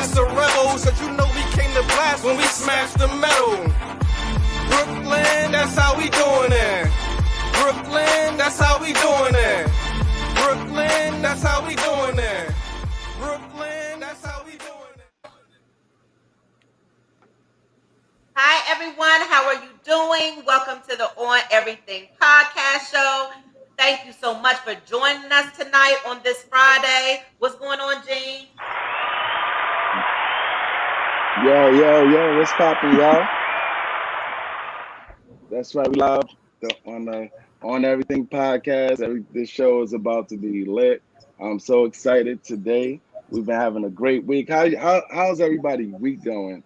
that's a rebel. So you know we came to blast when we smashed the metal. Brooklyn, that's how we doing it. Brooklyn, that's how we doing it. Brooklyn, that's how we doing it. Brooklyn, that's how we doing it. Hi, everyone. How are you doing? Welcome to the On Everything podcast show. Thank you so much for joining us tonight on this Friday. What's going on, Gene? Yo, what's poppin', y'all? That's right, we live on the On Everything podcast. This show is about to be lit. I'm so excited today. We've been having a great week. How's everybody's week going?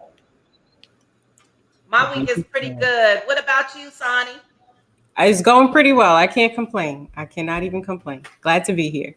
My week is pretty good. What about you, Sonny? It's going pretty well. I can't complain. I cannot even complain. Glad to be here.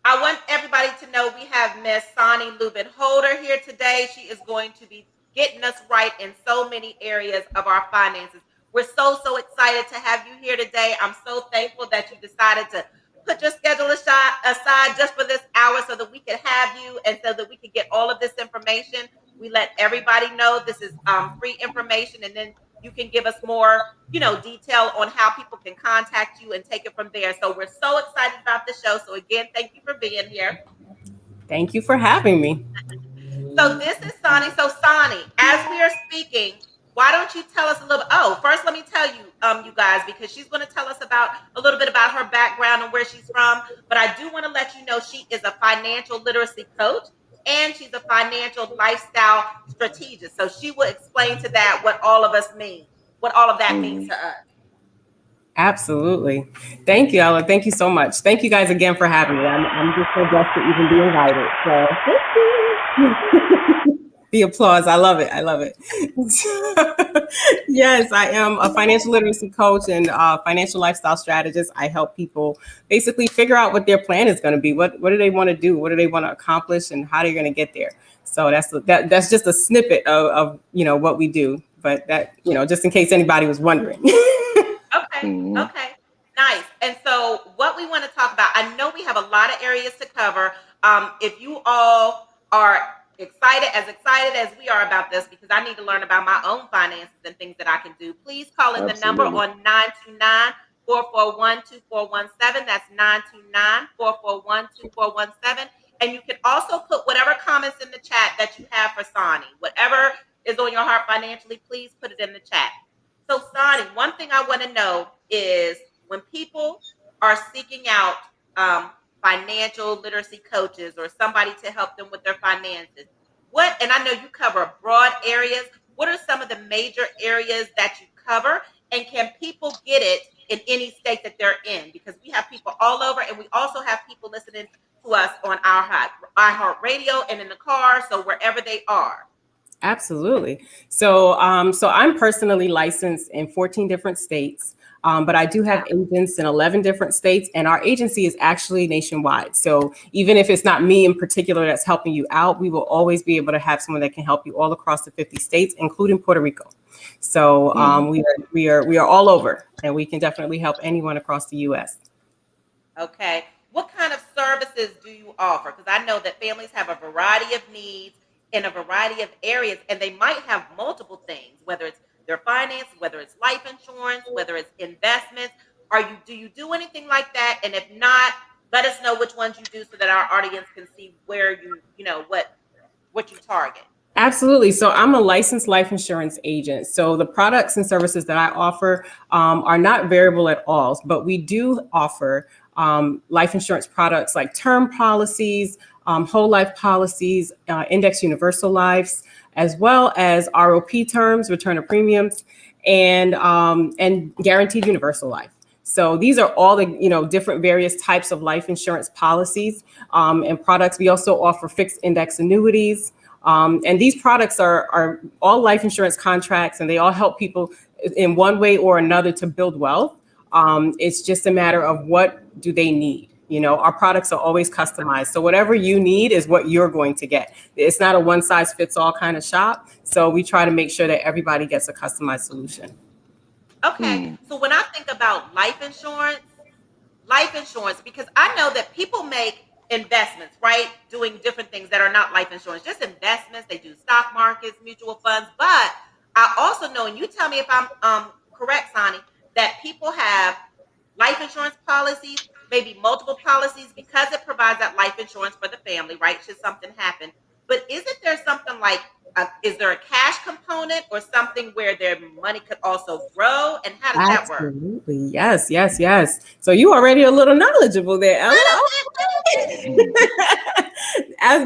I want everybody to know we have Miss Sonny Lubin-Holder here today. She is going to be getting us right in so many areas of our finances. We're so excited to have you here today. I'm so thankful that you decided to put your schedule aside just for this hour so that we could have you and so that we could get all of this information. We let everybody know this is free information, and then you can give us more, detail on how people can contact you and take it from there. So we're so excited about the show. So again, thank you for being here. Thank you for having me. So this is Sonny. So Sonny, as we are speaking, why don't you tell us a little? First, let me tell you, you guys, because she's going to tell us a little bit about her background and where she's from. But I do want to let you know she is a financial literacy coach and she's a financial lifestyle strategist. So she will explain to that what all of us mean, what all of that means to us. Absolutely. Thank you, Ella. Thank you so much. Thank you guys again for having me. I'm just so blessed to even be invited. So the applause. I love it. Yes, I am a financial literacy coach and financial lifestyle strategist. I help people basically figure out what their plan is going to be. What do they want to do? What do they want to accomplish, and how they're going to get there? So that's just a snippet of what we do. But that, just in case anybody was wondering. Okay, nice. And so what we want to talk about, I know we have a lot of areas to cover. If you all are excited as we are about this, because I need to learn about my own finances and things that I can do, please call in the number on 929-441-2417. That's 929-441-2417. And you can also put whatever comments in the chat that you have for Sonny. Whatever is on your heart financially, please put it in the chat. So Sonny, one thing I want to know is when people are seeking out financial literacy coaches or somebody to help them with their finances, and I know you cover broad areas, what are some of the major areas that you cover, and can people get it in any state that they're in? Because we have people all over, and we also have people listening to us on our iHeartRadio and in the car, so wherever they are. Absolutely. So I'm personally licensed in 14 different states, but I do have agents in 11 different states, and our agency is actually nationwide. So even if it's not me in particular that's helping you out, we will always be able to have someone that can help you all across the 50 states, including Puerto Rico. So we are all over, and we can definitely help anyone across the U.S. Okay. What kind of services do you offer? Because I know that families have a variety of needs in a variety of areas, and they might have multiple things, whether it's their finance, whether it's life insurance, whether it's investments. Do you do anything like that? And if not, let us know which ones you do so that our audience can see where what you target. Absolutely. So I'm a licensed life insurance agent. So the products and services that I offer are not variable at all, but we do offer life insurance products like term policies, whole life policies, index universal lives, as well as ROP terms, return of premiums, and guaranteed universal life. So these are all the different various types of life insurance policies and products. We also offer fixed index annuities. And these products are all life insurance contracts, and they all help people in one way or another to build wealth. It's just a matter of what do they need. Our products are always customized. So whatever you need is what you're going to get. It's not a one size fits all kind of shop. So we try to make sure that everybody gets a customized solution. Okay. So when I think about life insurance, because I know that people make investments, right? Doing different things that are not life insurance, just investments. They do stock markets, mutual funds. But I also know, and you tell me if I'm correct, Sonny, that people have life insurance policies, maybe multiple policies, because it provides that life insurance for the family, right? Should something happen. But isn't there something like, is there a cash component or something where their money could also grow? And how does that work? Absolutely. Yes, yes, yes. So you already a little knowledgeable there, Ella.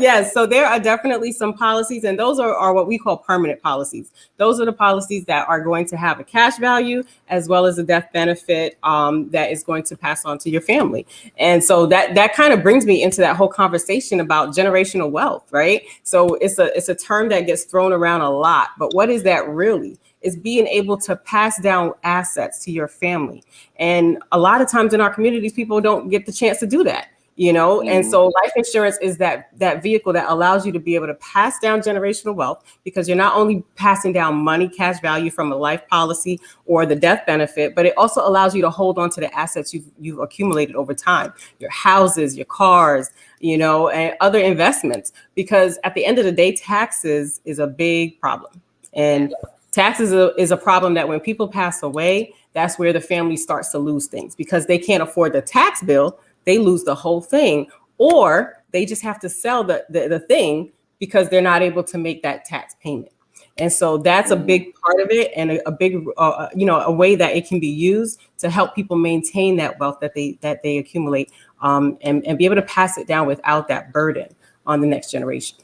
Yes, so there are definitely some policies, and those are what we call permanent policies. Those are the policies that are going to have a cash value as well as a death benefit that is going to pass on to your family. And so that kind of brings me into that whole conversation about generational wealth, right? So it's a term that gets thrown around a lot, but what is that really? Is being able to pass down assets to your family. And a lot of times in our communities, people don't get the chance to do that. And so life insurance is that vehicle that allows you to be able to pass down generational wealth, because you're not only passing down money, cash value from a life policy or the death benefit, but it also allows you to hold on to the assets you've accumulated over time, your houses, your cars, and other investments, because at the end of the day, taxes is a big problem. And taxes is a problem that when people pass away, that's where the family starts to lose things, because they can't afford the tax bill. They lose the whole thing, or they just have to sell the thing because they're not able to make that tax payment. And so that's a big part of it, and a big, a way that it can be used to help people maintain that wealth that they accumulate, and be able to pass it down without that burden on the next generation.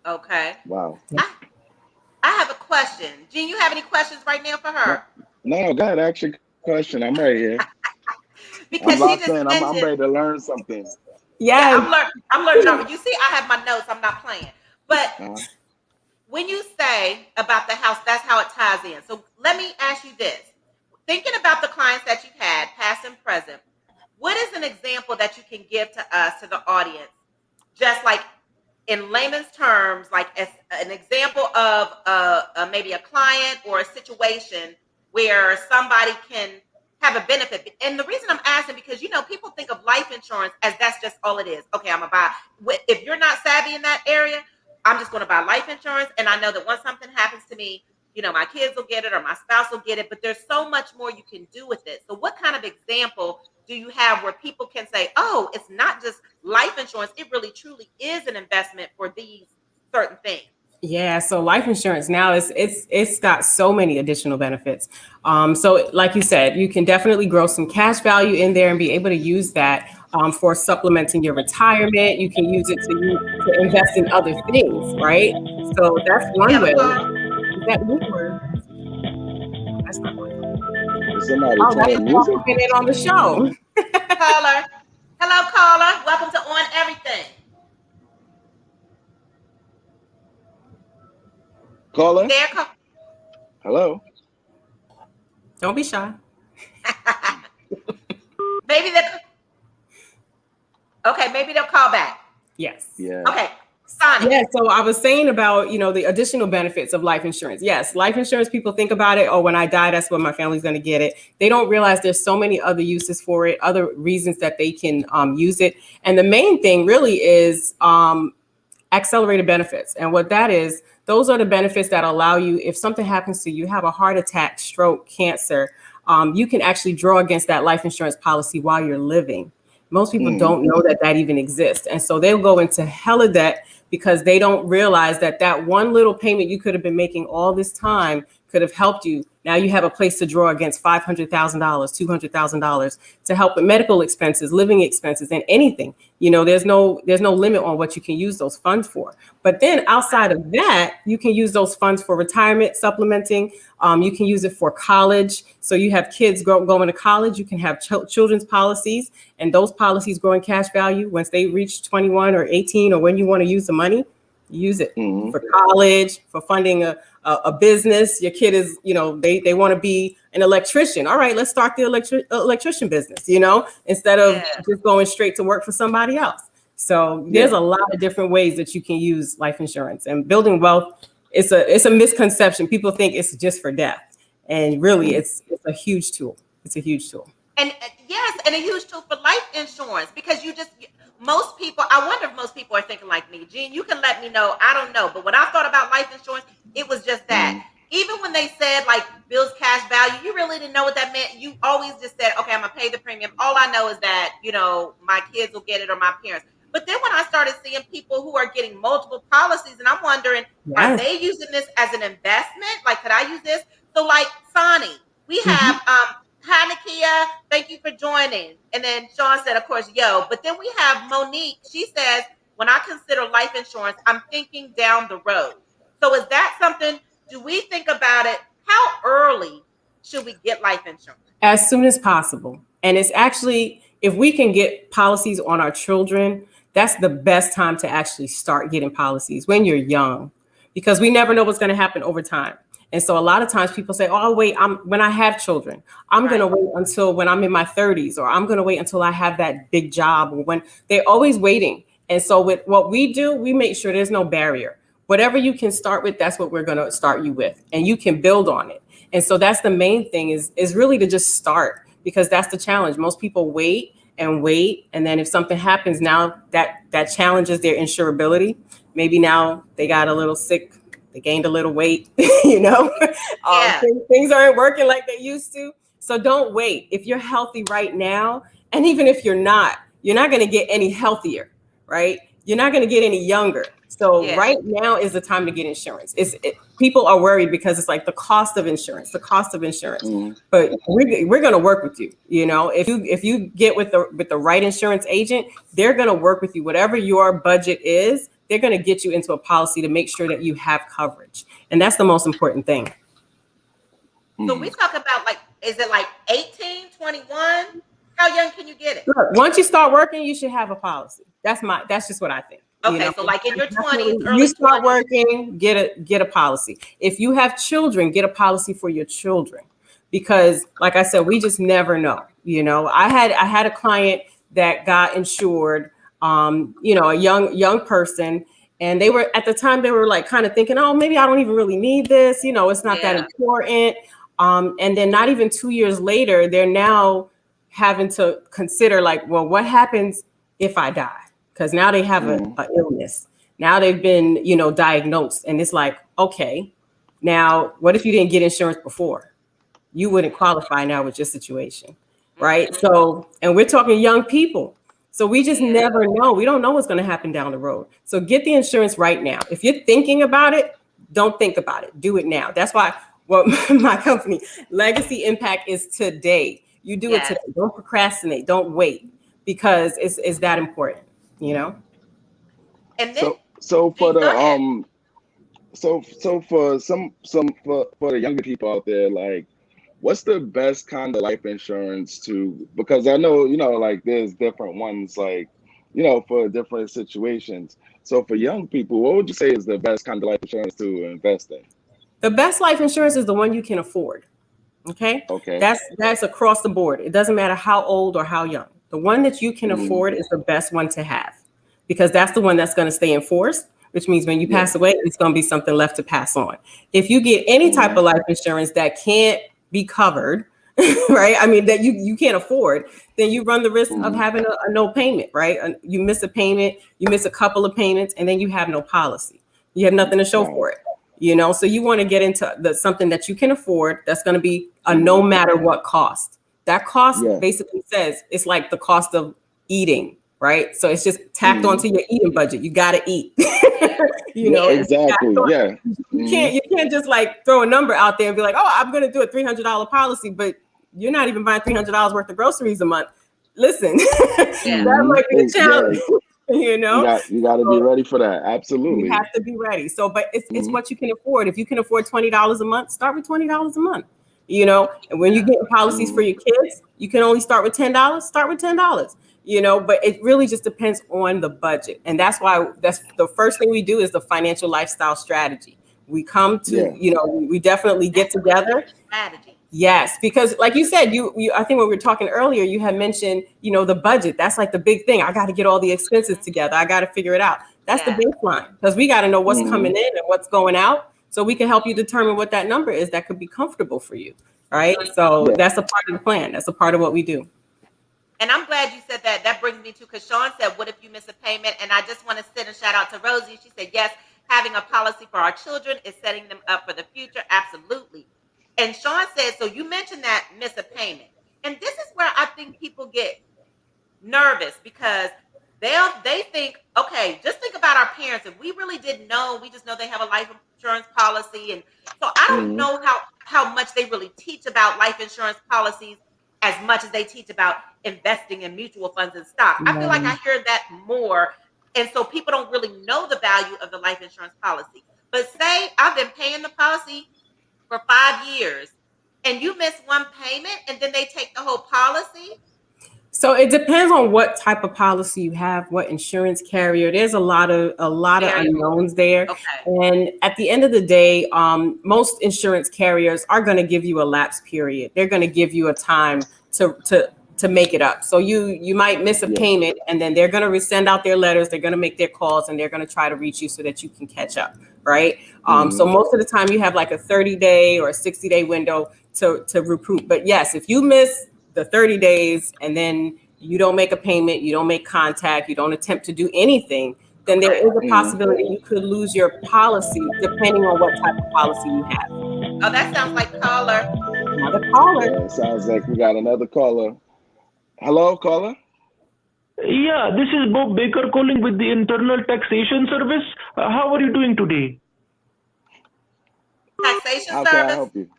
Okay. Wow. I have a question. Jean, you have any questions right now for her? No, go ahead. Ask your question. I'm right here. Because I'm locked in. I'm ready to learn something. Yeah, I'm learning. You see, I have my notes. I'm not playing. But when you say about the house, that's how it ties in. So let me ask you this. Thinking about the clients that you've had, past and present, what is an example that you can give to us, to the audience, just like in layman's terms, like as an example of maybe a client or a situation where somebody can have a benefit? And the reason I'm asking, because people think of life insurance as that's just all it is. Okay, I'm gonna buy. If you're not savvy in that area, I'm just gonna buy life insurance, and I know that once something happens to me, my kids will get it or my spouse will get it. But there's so much more you can do with it. So what kind of example do you have where people can say, oh, it's not just life insurance, it really truly is an investment for these certain things? Yeah, so life insurance now it's got so many additional benefits. So like you said, you can definitely grow some cash value in there and be able to use that for supplementing your retirement. You can use it to invest in other things, right? So that's one way. Is that new word? That's not one. Somebody playing music? In on the show. Caller. Hello, caller. Welcome to On Everything. Caller? There, Hello? Don't be shy. Maybe they'll call back. Yes. Yeah. Okay. Sonny. Yeah, so I was saying about, the additional benefits of life insurance. Yes, life insurance, people think about it, oh, when I die, that's when my family's going to get it. They don't realize there's so many other uses for it, other reasons that they can use it. And the main thing really is accelerated benefits. And what that is, those are the benefits that allow you, if something happens to you, have a heart attack, stroke, cancer, you can actually draw against that life insurance policy while you're living. Most people don't know that even exists. And so they'll go into hella debt because they don't realize that one little payment you could have been making all this time could have helped you. Now you have a place to draw against $500,000, $200,000 to help with medical expenses, living expenses, and anything. There's no limit on what you can use those funds for. But then outside of that, you can use those funds for retirement, supplementing. You can use it for college. So you have kids going to college, you can have children's policies, and those policies grow in cash value once they reach 21 or 18, or when you want to use the money. Use it for college, for funding a business. Your kid is, they want to be an electrician. All right, let's start the electrician business, instead of just going straight to work for somebody else. So there's a lot of different ways that you can use life insurance. And building wealth, it's a misconception. People think it's just for death. And really, it's a huge tool. It's a huge tool. And yes, and a huge tool for life insurance, because most people, I wonder if most people are thinking like me. Gene, you can let me know. I don't know. But when I thought about life insurance, it was just that. Even when they said like Bill's cash value, you really didn't know what that meant. You always just said, okay, I'm going to pay the premium. All I know is that, you know, my kids will get it or my parents. But then when I started seeing people who are getting multiple policies, and I'm wondering, are they using this as an investment? Like, could I use this? So like Sonny, we have hi Nakia, thank you for joining. And then Sean said, of course, yo. But then we have Monique. She says, when I consider life insurance, I'm thinking down the road. So is that something, do we think about it? How early should we get life insurance? As soon as possible. And it's actually, if we can get policies on our children, that's the best time to actually start getting policies when you're young, because we never know what's going to happen over time. And so a lot of times people say, oh, wait, when I have children, I'm going to wait until when I'm in my 30s, or I'm going to wait until I have that big job, or when they're always waiting. And so with what we do, we make sure there's no barrier. Whatever you can start with, that's what we're going to start you with, and you can build on it. And so that's the main thing is really to just start, because that's the challenge. Most people wait. And then if something happens now, that challenges their insurability. Maybe now they got a little sick, they gained a little weight, you know, things aren't working like they used to. So don't wait. If you're healthy right now, and even if you're not going to get any healthier, right? You're not going to get any younger. So right now is the time to get insurance. People are worried because it's like the cost of insurance. But we're going to work with you. You know, if you get with the right insurance agent, they're going to work with you. Whatever your budget is, they're going to get you into a policy to make sure that you have coverage. And that's the most important thing. So we talk about like, is it like 18, 21? How young can you get it? Look, once you start working, you should have a policy. That's just what I think. Okay, you know? So like in your 20s, you start working, get a policy. If you have children, get a policy for your children, because like I said, we just never know. You know, I had a client that got insured, you know, a young person, and they were at the time they were like kind of thinking, oh, maybe I don't even really need this. You know, it's not that important. And then not even 2 years later, they're now having to consider like, well, what happens if I die? Because now they have an illness. Now they've been, you know, diagnosed. And it's like, okay, now what if you didn't get insurance before? You wouldn't qualify now with your situation, right? So, and we're talking young people. So we just never know. We don't know what's going to happen down the road. So get the insurance right now. If you're thinking about it, don't think about it. Do it now. That's why my company, Legacy Impact, is today. You do it today. Don't procrastinate. Don't wait, because it's that important. You know, and then so for the for the younger people out there, like, what's the best kind of life insurance to? Because I know, you know, like there's different ones, like, you know, for different situations. So for young people, what would you say is the best kind of life insurance to invest in? The best life insurance is the one you can afford. Okay. That's across the board. It doesn't matter how old or how young. The one that you can afford is the best one to have, because that's the one that's going to stay enforced, which means when you pass away, it's going to be something left to pass on. If you get any type of life insurance that can't be covered, right? I mean, that you can't afford, then you run the risk of having a no payment, right? You miss a payment, you miss a couple of payments, and then you have no policy. You have nothing to show for it. You know, so you want to get into something that you can afford, that's going to be a no matter what cost. That cost basically says it's like the cost of eating, right? So it's just tacked onto your eating budget. You got to eat. You know, exactly. You can't just like throw a number out there and be like, oh, I'm going to do a $300 policy, but you're not even buying $300 worth of groceries a month. Listen, that might be a challenge. You know, you got to be ready for that. Absolutely, you have to be ready. So, but it's what you can afford. If you can afford $20 a month, start with $20 a month. You know, and when you get policies for your kids, you can only start with $10. Start with $10. You know, but it really just depends on the budget, and that's why that's the first thing we do is the financial lifestyle strategy. We come to, you know, we definitely get together. Strategy. Yes, because like you said, you I think when we were talking earlier, you had mentioned, you know, the budget. That's like the big thing. I got to get all the expenses together. I got to figure it out. That's the baseline, because we got to know what's coming in and what's going out, so we can help you determine what that number is that could be comfortable for you. Right. So that's a part of the plan. That's a part of what we do. And I'm glad you said that. That brings me to, because Sean said, what if you miss a payment? And I just want to send a shout out to Rosie. She said, yes, having a policy for our children is setting them up for the future. Absolutely. And Sean said, so you mentioned that miss a payment. And this is where I think people get nervous, because they think, okay, just think about our parents. If we really didn't know, we just know they have a life insurance policy. And so I don't know how much they really teach about life insurance policies as much as they teach about investing in mutual funds and stocks. I feel like I hear that more. And so people don't really know the value of the life insurance policy. But say I've been paying the policy for 5 years and you miss one payment and then they take the whole policy. So it depends on what type of policy you have, what insurance carrier. There's a lot of unknowns there. Okay. And at the end of the day, most insurance carriers are going to give you a lapse period. They're going to give you a time to make it up. So you might miss a payment, and then they're going to send out their letters. They're going to make their calls, and they're going to try to reach you so that you can catch up, right? So most of the time you have like a 30-day or a 60-day window to recoup. But yes, if you miss the 30 days and then you don't make a payment, you don't make contact, you don't attempt to do anything, then there is a possibility you could lose your policy depending on what type of policy you have. Oh, that sounds like caller. Another caller. Yeah, sounds like we got another caller. Hello, caller. Yeah, this is Bob Baker calling with the Internal Taxation Service. How are you doing today? Taxation How service. can I help you?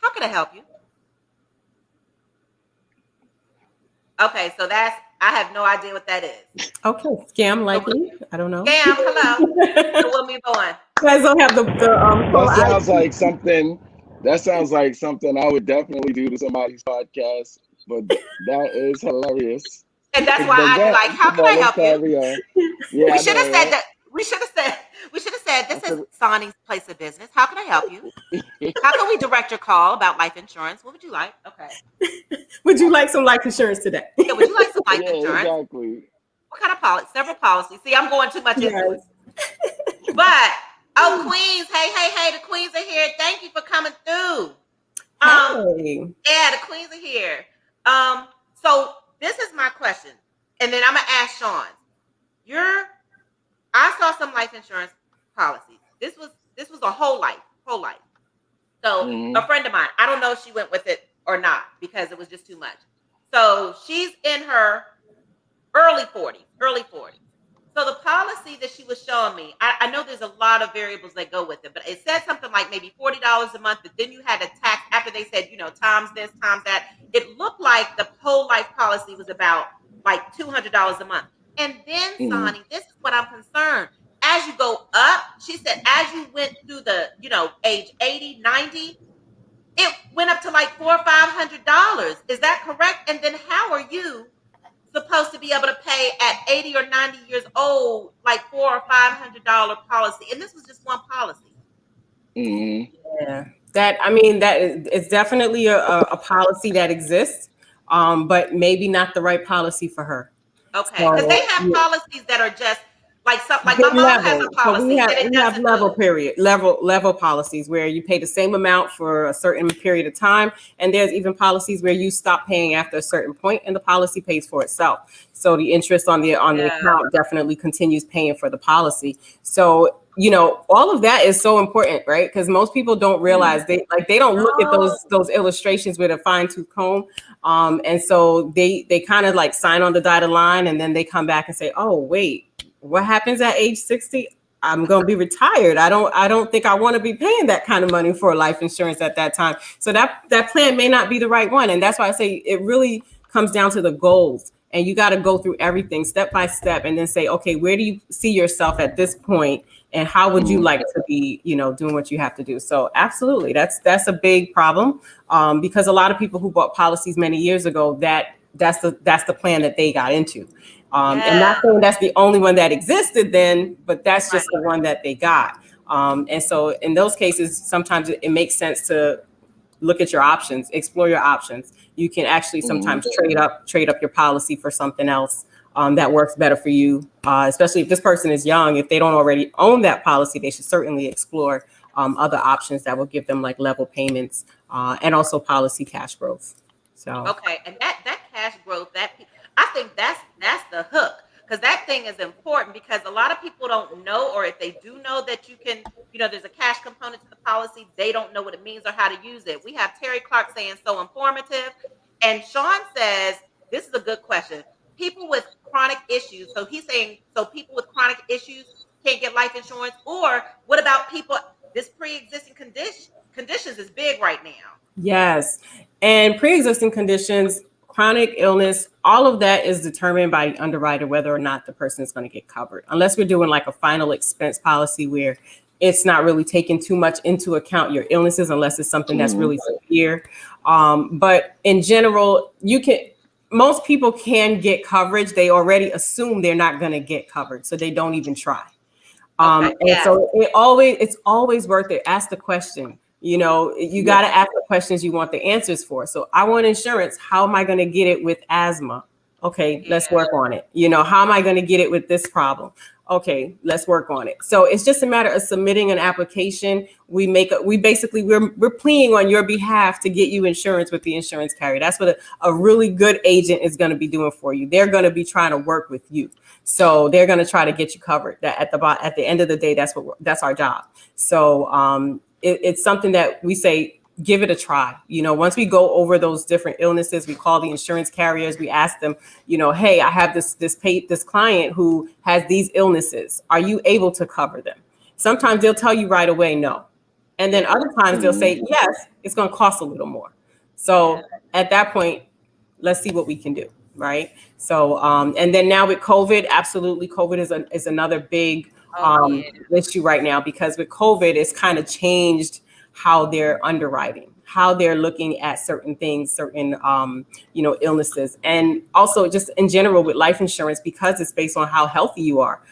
How can I help you? Okay, so I have no idea what that is. Okay, scam likely. I don't know. Scam, hello. So we'll move on. You guys don't have the That sounds like something. That sounds like something I would definitely do to somebody's podcast. But that is hilarious. And that's why I be like, how can I help you? Yeah, We should have said that. We should have said this is Sonny's place of business. How can I help you? How can we direct your call about life insurance? What would you like? Okay. Would you like some life insurance today? Yeah, would you like some life Yeah, insurance? exactly. What kind of policy? Several policies. See, I'm going too much into it. Yes. But Queens, hey, the Queens are here. Thank you for coming through. Hey. Yeah, the Queens are here. So this is my question, and then I'm gonna ask Sean. I saw some life insurance policies. This was a whole life. So a friend of mine, I don't know if she went with it or not because it was just too much. So she's in her early 40s. So the policy that she was showing me, I know there's a lot of variables that go with it, but it said something like maybe $40 a month, but then you had to tax after they said, times this, times that. It looked like the whole life policy was about like $200 a month. And then, Sonny, this is what I'm concerned. As you go up, she said, as you went through the, age 80, 90, it went up to like $400 or $500. Is that correct? And then how are you supposed to be able to pay at 80 or 90 years old, like $400 or $500 policy? And this was just one policy. Yeah, that is definitely a policy that exists, but maybe not the right policy for her. Okay, because they have policies that are just like my mom has a policy. We have level policies where you pay the same amount for a certain period of time, and there's even policies where you stop paying after a certain point, and the policy pays for itself. So the interest on the account definitely continues paying for the policy. So all of that is so important, right? Because most people don't realize they don't look at those illustrations with a fine-tooth comb, and so they kind of like sign on the dotted line, and then they come back and say, "Oh, wait, what happens at age 60? I'm going to be retired. I don't think I want to be paying that kind of money for life insurance at that time." So that plan may not be the right one, and that's why I say it really comes down to the goals, and you got to go through everything step by step, and then say, okay, where do you see yourself at this point? And how would you like to be, doing what you have to do? So absolutely, that's a big problem, because a lot of people who bought policies many years ago, that's the plan that they got into, and not saying that's the only one that existed then, but that's just the one that they got. And so in those cases, sometimes it makes sense to look at your options, explore your options. You can actually sometimes trade up your policy for something else that works better for you, especially if this person is young. If they don't already own that policy, they should certainly explore other options that will give them like level payments and also policy cash growth. So okay, and that cash growth, I think that's the hook, because that thing is important, because a lot of people don't know, or if they do know that you can, there's a cash component to the policy, they don't know what it means or how to use it. We have Terry Clark saying so informative, and Sean says this is a good question. People with chronic issues. So he's saying, so people with chronic issues can't get life insurance, or what about people, this pre-existing conditions is big right now. Yes. And pre-existing conditions, chronic illness, all of that is determined by the underwriter whether or not the person is going to get covered. Unless we're doing like a final expense policy where it's not really taking too much into account your illnesses, unless it's something that's really severe. But in general, most people can get coverage. They already assume they're not going to get covered, so they don't even try. And so it's always worth it. Ask the question. You got to ask the questions you want the answers for. So I want insurance. How am I going to get it with asthma? Okay, let's work on it. How am I going to get it with this problem? Okay, let's work on it. So it's just a matter of submitting an application. We're pleading on your behalf to get you insurance with the insurance carrier. That's what a really good agent is going to be doing for you. They're going to be trying to work with you. So they're going to try to get you covered. That at the end of the day, that's our job. So it's something that we say, give it a try. Once we go over those different illnesses, we call the insurance carriers. We ask them, hey, I have this client who has these illnesses. Are you able to cover them? Sometimes they'll tell you right away, no. And then other times they'll say, yes, it's going to cost a little more. So at that point, let's see what we can do. Right. So and then now with COVID, absolutely. COVID is another big issue right now, because with COVID, it's kind of changed how they're underwriting, how they're looking at certain things, certain, illnesses. And also just in general with life insurance, because it's based on how healthy you are,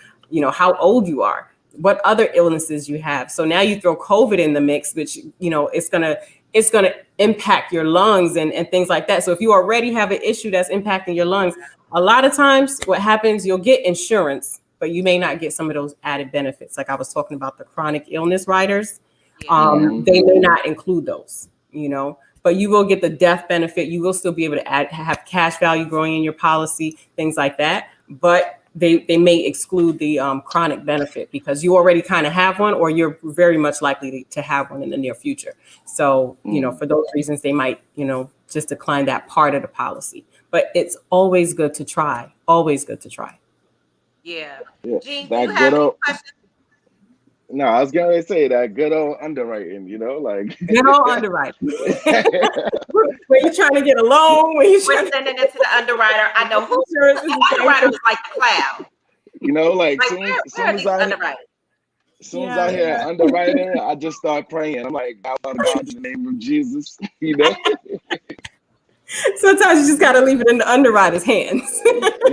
how old you are, what other illnesses you have. So now you throw COVID in the mix, which, it's going to impact your lungs and things like that. So if you already have an issue that's impacting your lungs, a lot of times what happens, you'll get insurance, but you may not get some of those added benefits. Like I was talking about the chronic illness riders. They may not include those, but you will get the death benefit. You will still be able to have cash value growing in your policy, things like that. But they may exclude the chronic benefit because you already kind of have one, or you're very much likely to have one in the near future. So, for those reasons, they might, just decline that part of the policy. But it's always good to try. Always good to try. Yeah. Gene, that do you have any questions? No, I was gonna say that good old underwriting, like good old underwriting. When you're trying to get a loan, we're sending it to the underwriter. I know who the underwriter is like the cloud. Like soon as I hear underwriter, I just start praying. I'm like, God, in the name of Jesus, Sometimes you just got to leave it in the underwriter's hands.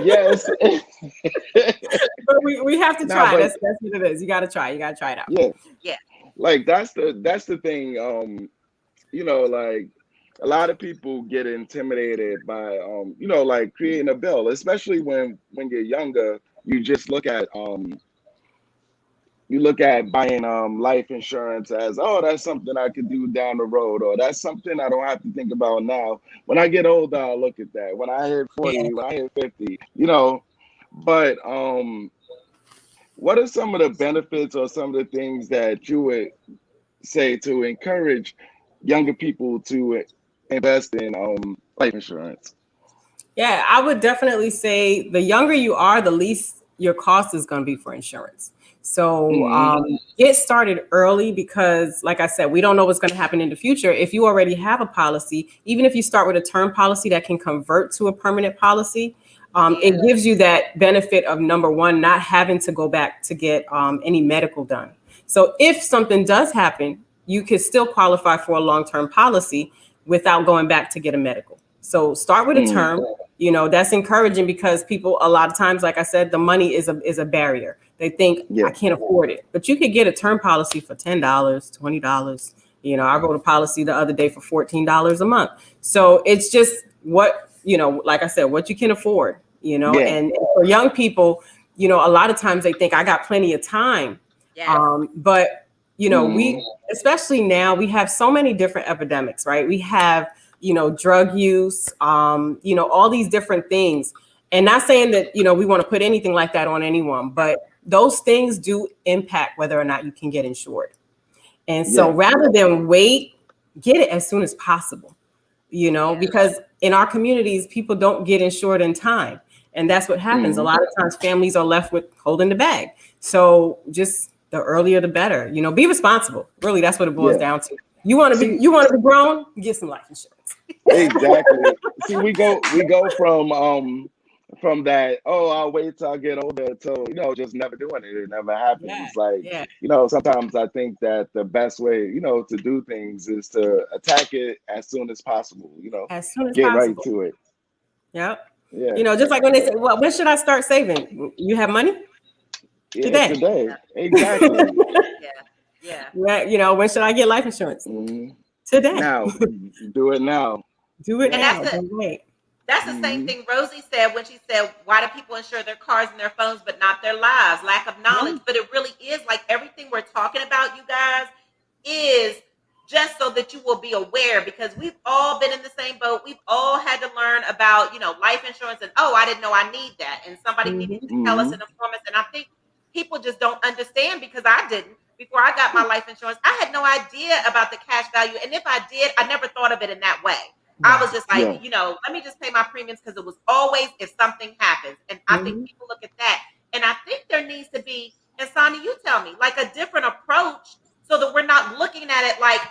Yes. But we have to try. That's what it is. You got to try. You got to try it out. Yeah. Like that's the thing. Like a lot of people get intimidated by like creating a bill, especially when you're younger. You just look at buying life insurance as, oh, that's something I could do down the road, or that's something I don't have to think about now. When I get older, I'll look at that. When I hit 40, when I hit 50, But what are some of the benefits or some of the things that you would say to encourage younger people to invest in life insurance? Yeah, I would definitely say the younger you are, the least your cost is going to be for insurance. So get started early, because like I said, we don't know what's going to happen in the future. If you already have a policy, even if you start with a term policy that can convert to a permanent policy, it gives you that benefit of, number one, not having to go back to get any medical done. So if something does happen, you could still qualify for a long-term policy without going back to get a medical. So start with a term. That's encouraging, because people, a lot of times, like I said, the money is a barrier. They think, I can't afford it. But you could get a term policy for $10, $20. I wrote a policy the other day for $14 a month. So it's just what, like I said, what you can afford, and for young people, a lot of times they think I got plenty of time. But, we, especially now, we have so many different epidemics, right? We have drug use, all these different things. And not saying that, we want to put anything like that on anyone, but those things do impact whether or not you can get insured. And so rather than wait, get it as soon as possible, because in our communities, people don't get insured in time. And that's what happens. A lot of times families are left with holding the bag. So just the earlier, the better, be responsible. Really, that's what it boils down to. You want to be grown, get some life insurance. Exactly. See, we go from that, I'll wait till I get older, till just never doing it. It never happens. Sometimes I think that the best way, to do things is to attack it as soon as possible. As soon as get possible. right to it. Yep. Yeah. Just like when they say, well, when should I start saving? You have money? Today. Exactly. Yeah. When should I get life insurance? Today. Now. Do it now. Do it now. That's the same thing Rosie said when she said, why do people insure their cars and their phones, but not their lives? Lack of knowledge. But it really is like everything we're talking about, you guys, is just so that you will be aware, because we've all been in the same boat. We've all had to learn about, life insurance, and, I didn't know I need that. And somebody needed to tell us and inform us. And I think people just don't understand, because I didn't. Before I got my life insurance, I had no idea about the cash value. And if I did, I never thought of it in that way. I was just like, let me just pay my premiums, because it was always if something happens. And I think people look at that. And I think there needs to be, and Sonny, you tell me, like a different approach, so that we're not looking at it like,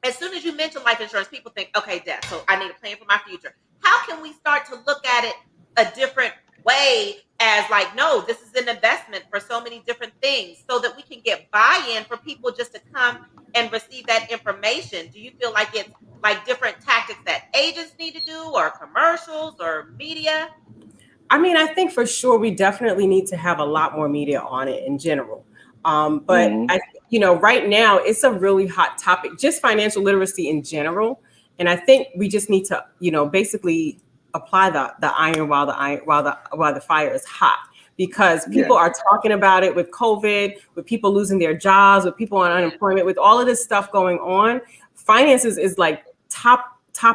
as soon as you mention life insurance, people think, okay, death, so I need a plan for my future. How can we start to look at it a different way, as like, no, this is an investment for so many different things, so that we can get buy-in for people just to come and receive that information? Do you feel like it's like different tactics that agents need to do, or commercials, or media? I mean, I think for sure we definitely need to have a lot more media on it in general. But right now it's a really hot topic, just financial literacy in general. And I think we just need to, basically apply the iron while the fire is hot, because people are talking about it with COVID, with people losing their jobs, with people on unemployment, with all of this stuff going on. Finances is like top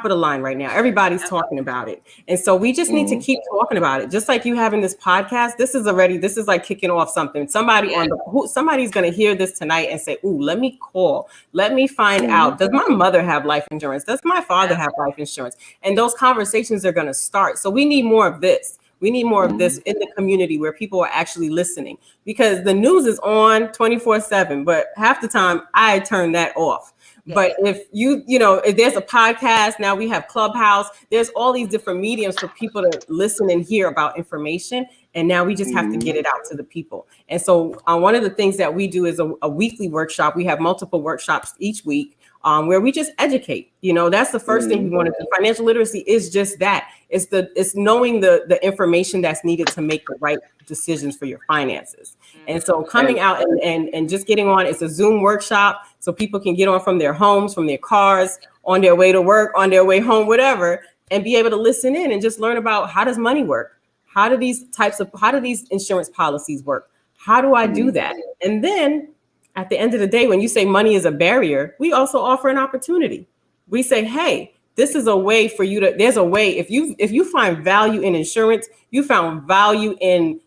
of the line right now. Everybody's talking about it. And so we just need to keep talking about it. Just like you having this podcast, this is like kicking off something. Somebody's going to hear this tonight and say, ooh, let me call. Let me find out. Does my mother have life insurance? Does my father have life insurance? And those conversations are going to start. So we need more of this. We need more of this in the community, where people are actually listening, because the news is on 24/7, but half the time I turn that off. But if if there's a podcast, now we have Clubhouse, there's all these different mediums for people to listen and hear about information. And now we just have to get it out to the people. And so one of the things that we do is a weekly workshop. We have multiple workshops each week where we just educate. That's the first thing we want to do. Financial literacy is just that. It's knowing the information that's needed to make the right decisions for your finances. And so coming out and just getting on, it's a Zoom workshop, so people can get on from their homes, from their cars, on their way to work, on their way home, whatever, and be able to listen in and just learn about, how does money work? How do these insurance policies work? How do I do that? And then at the end of the day, when you say money is a barrier, we also offer an opportunity. We say, hey, this is a way for you to, there's a way, if you find value in insurance, you found value in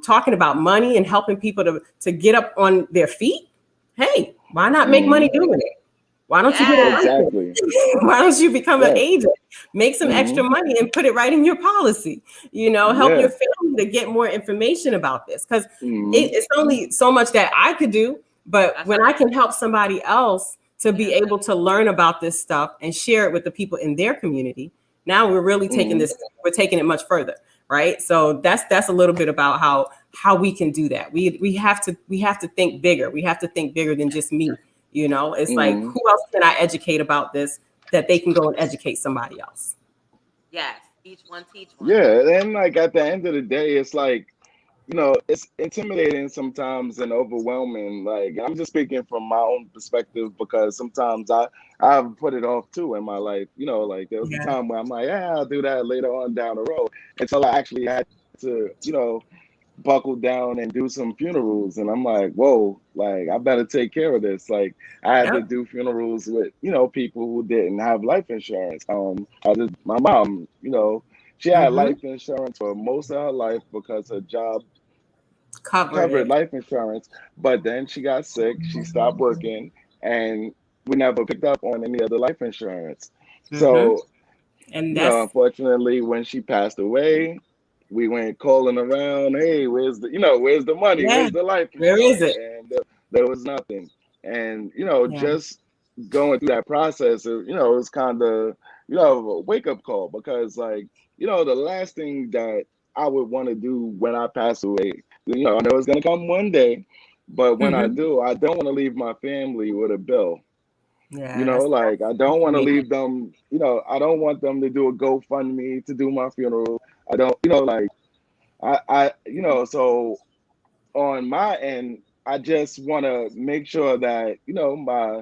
talking about money and helping people to get up on their feet. Hey, why not make money doing it? Why don't you get exactly. Why don't you become an agent, make some extra money and put it right in your policy? Help your family to get more information about this, because it's only so much that I could do. But when I can help somebody else to be able to learn about this stuff and share it with the people in their community, now we're really taking this. We're taking it much further, right? So that's a little bit about how we can do that. We have to think bigger. We have to think bigger than just me. It's like, who else can I educate about this, that they can go and educate somebody else? Yes, each one teach one. Yeah, and like at the end of the day, it's like, it's intimidating sometimes and overwhelming. Like, I'm just speaking from my own perspective, because sometimes I've put it off too in my life. Like there was a time where I'm like, I'll do that later on down the road, until I actually had to, buckle down and do some funerals. And I'm like, whoa, like I better take care of this. Like I had to Yep. do funerals with, people who didn't have life insurance. My mom, she had Mm-hmm. life insurance for most of her life because her job Covered covered it. life insurance, but then she got sick, she stopped working, and we never picked up on any other life insurance. Mm-hmm. So, And that's unfortunately, when she passed away, we went calling around, hey, where's the money? yeah. Where's the life Where is insurance? it? And there was nothing. And, Yeah. just going through that process, it was kind of, a wake up call because, like, the last thing that I would want to do when I pass away, I know it's going to come one day, but when I Mm-hmm. do, I don't want to leave my family with a bill. Yeah. That's Like I don't want to me. leave them, I don't want them to do a GoFundMe to do my funeral. I don't, like so on my end, I just want to make sure that, my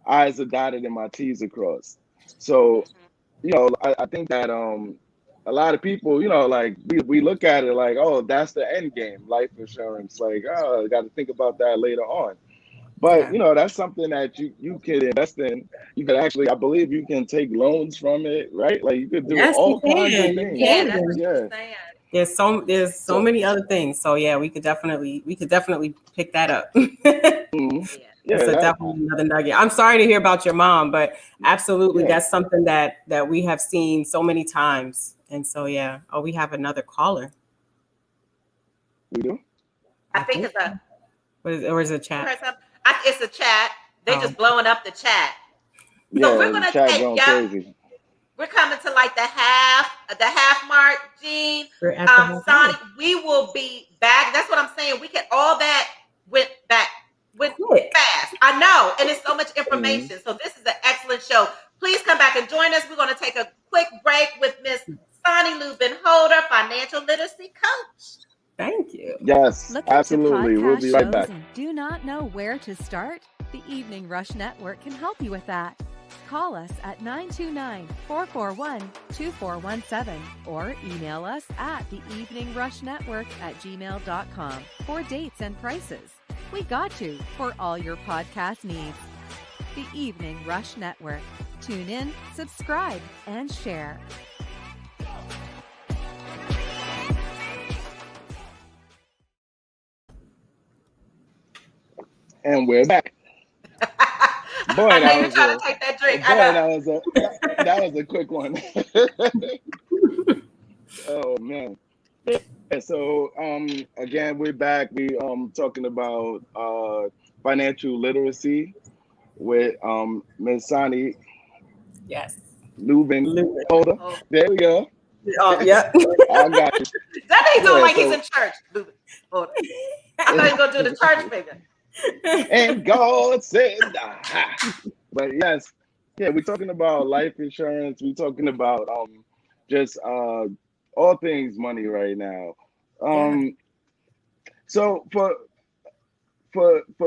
I's are dotted and my T's are crossed. So, I think that a lot of people, like we look at it like, oh, that's the end game, life insurance. Like, oh, I got to think about that later on. But Yeah. that's something that you could invest in. You could actually, I believe, you can take loans from it, right? Like you could do Yes, you all kinds of can. You things. Yeah, that's what can. she was Yeah. saying. There's so So, many other things. So yeah, we could definitely pick that up. mhm. Yeah. That's Yeah, definitely another nugget. I'm sorry to hear about your mom, but absolutely, yeah, that's something that we have seen so many times. And so yeah. Oh, we have another caller. we do. I think it's a Or is it you heard chat? something? It's a chat. They Oh. just blowing up the chat. So we're Yeah, gonna chat take going y'all. crazy. We're coming to like the half mark, Gene. We're at the half Sonny, mark. we will be back. That's what I'm saying. We can all that went Quick. fast. I know, and it's so much Mhm. information. So this is an excellent show. Please come back and join us. We're going to take a quick break with Miss Sonny Lubin Holder, financial literacy coach. Thank you. Yes, Looking absolutely. to We'll podcast be right shows back. and do not know where to start? The Evening Rush Network can help you with that. Call us at 929-441-2417 or email us at theeveningrushnetwork@gmail.com for dates and prices. We got you for all your podcast needs. The Evening Rush Network. Tune in, subscribe, and share. And we're back. Boy, I know that you're was trying a to take that drink. boy, I know. that was a quick one. Oh man. Yeah, so again, we're back. We talking about financial literacy with Ms. Sonny Yes. Lubin Lubin. Holder. Oh, There we go. Oh, yeah. I got you. that ain't doing Yeah, like he's so in church. Hold on. I thought he was going to do the church finger. and God said, aha. But yes, yeah, we're talking about life insurance. We're talking about just all things money right now. So for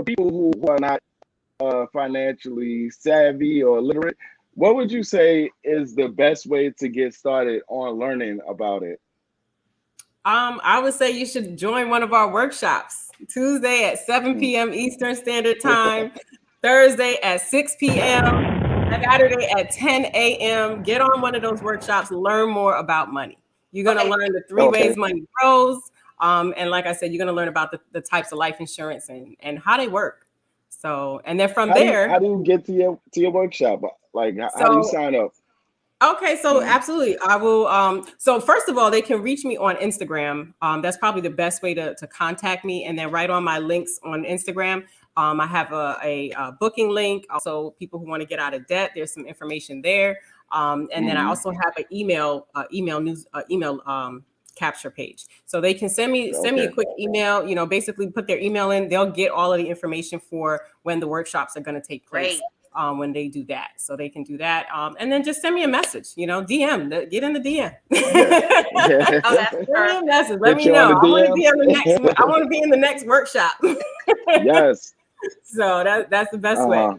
people who are not financially savvy or literate, what would you say is the best way to get started on learning about it? I would say you should join one of our workshops. Tuesday at 7 p.m. Eastern Standard Time, Thursday at 6 p.m., Saturday at 10 a.m. Get on one of those workshops, learn more about money. You're going to learn the three ways money grows. And like I said, you're going to learn about the types of life insurance and how they work. So, and then from there, how do you get to your workshop? Like, how do you sign up? Okay, so absolutely. I will. So first of all, they can reach me on Instagram. That's probably the best way to contact me. And then right on my links on Instagram, I have a booking link. Also, people who want to get out of debt, there's some information there. And then I also have an email capture page. So they can send me a quick email, basically put their email in. They'll get all of the information for when the workshops are going to take place. When they do that. So they can do that. And then just send me a message, DM, get in the DM. Send me a message. Let me know. I want to be in the next workshop. Yes. So that's the best way. But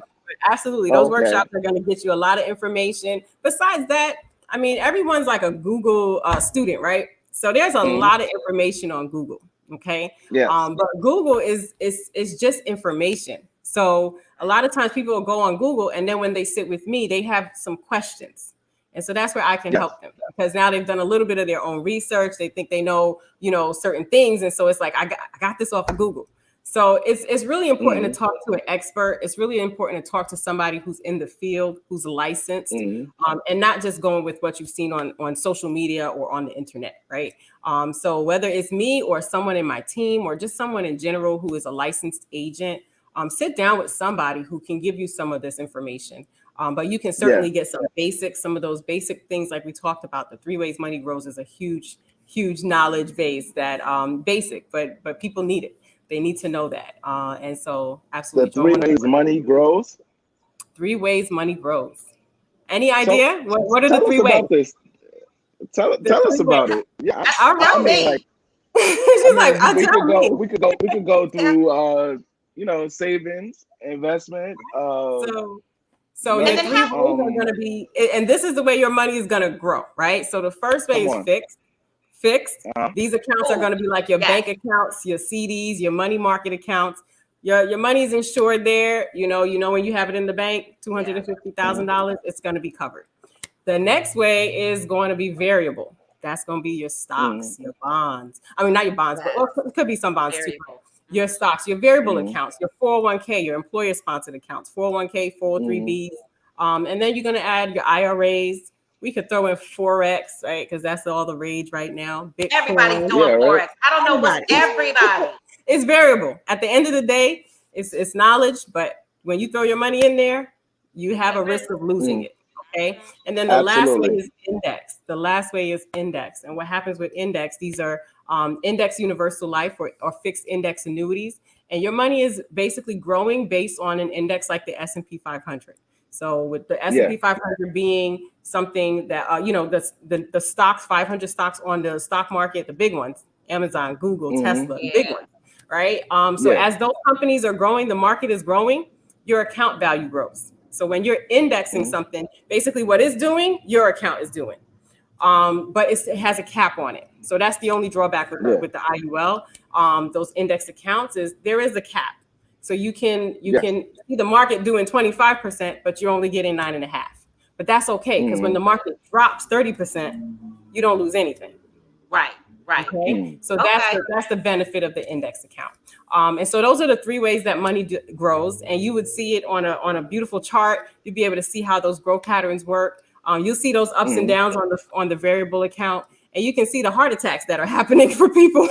absolutely. Those workshops are going to get you a lot of information. Besides that, I mean, everyone's like a Google student, right? So there's a lot of information on Google. Okay. Yes. But Google is just information. So a lot of times people will go on Google, and then when they sit with me, they have some questions. And so that's where I can Yes. help them, because now they've done a little bit of their own research. They think they know, certain things. And so it's like, I got this off of Google. So it's really important to talk to an expert. It's really important to talk to somebody who's in the field, who's licensed, and not just going with what you've seen on social media or on the internet, right? So whether it's me or someone in my team or just someone in general who is a licensed agent, sit down with somebody who can give you some of this information. But you can certainly get some of those basic things like we talked about. The 3 ways money grows is a huge knowledge base that basic, but people need it. They need to know that. And so absolutely. The 3 ways money grows. 3 ways money grows. Any idea? What are the 3 ways? About this. Tell us about it. Yeah. Tell me. She's like, I'll tell me. We could go through savings, investment. So your 3 ways are going to be, and this is the way your money is going to grow, right? So the first way is fixed. These accounts are going to be like your bank accounts, your CDs, your money market accounts. Your money is insured there. You know when you have it in the bank, $250,000, it's going to be covered. The next way is going to be variable. That's going to be your stocks, your bonds. I mean, not your bonds, but it could be some bonds too. Your stocks, your variable accounts, your 401k, your employer-sponsored accounts, 401k, 403bs, and then you're going to add your IRAs. We could throw in Forex, right? Because that's all the rage right now. Bitcoin. Everybody's doing Forex. I don't know what's everybody. It's variable. At the end of the day, it's knowledge, but when you throw your money in there, you have a risk of losing it. Okay. And then the last way is index. The last way is index. And what happens with index, these are index universal life or fixed index annuities. And your money is basically growing based on an index like the S&P 500. So with the S&P 500 being something that, the stocks, 500 stocks on the stock market, the big ones, Amazon, Google, Tesla, the big ones, right? As those companies are growing, the market is growing, your account value grows. So when you're indexing something, basically what it's doing, your account is doing. But it has a cap on it. So that's the only drawback with the IUL. Those index accounts is there is a cap. So you can see the market doing 25%, but you're only getting 9.5%. But that's okay, because when the market drops 30%, you don't lose anything. Right. Okay. So that's the benefit of the index account. And so those are the 3 ways that money grows. And you would see it on a beautiful chart. You'd be able to see how those growth patterns work. You'll see those ups and downs on the variable account. And you can see the heart attacks that are happening for people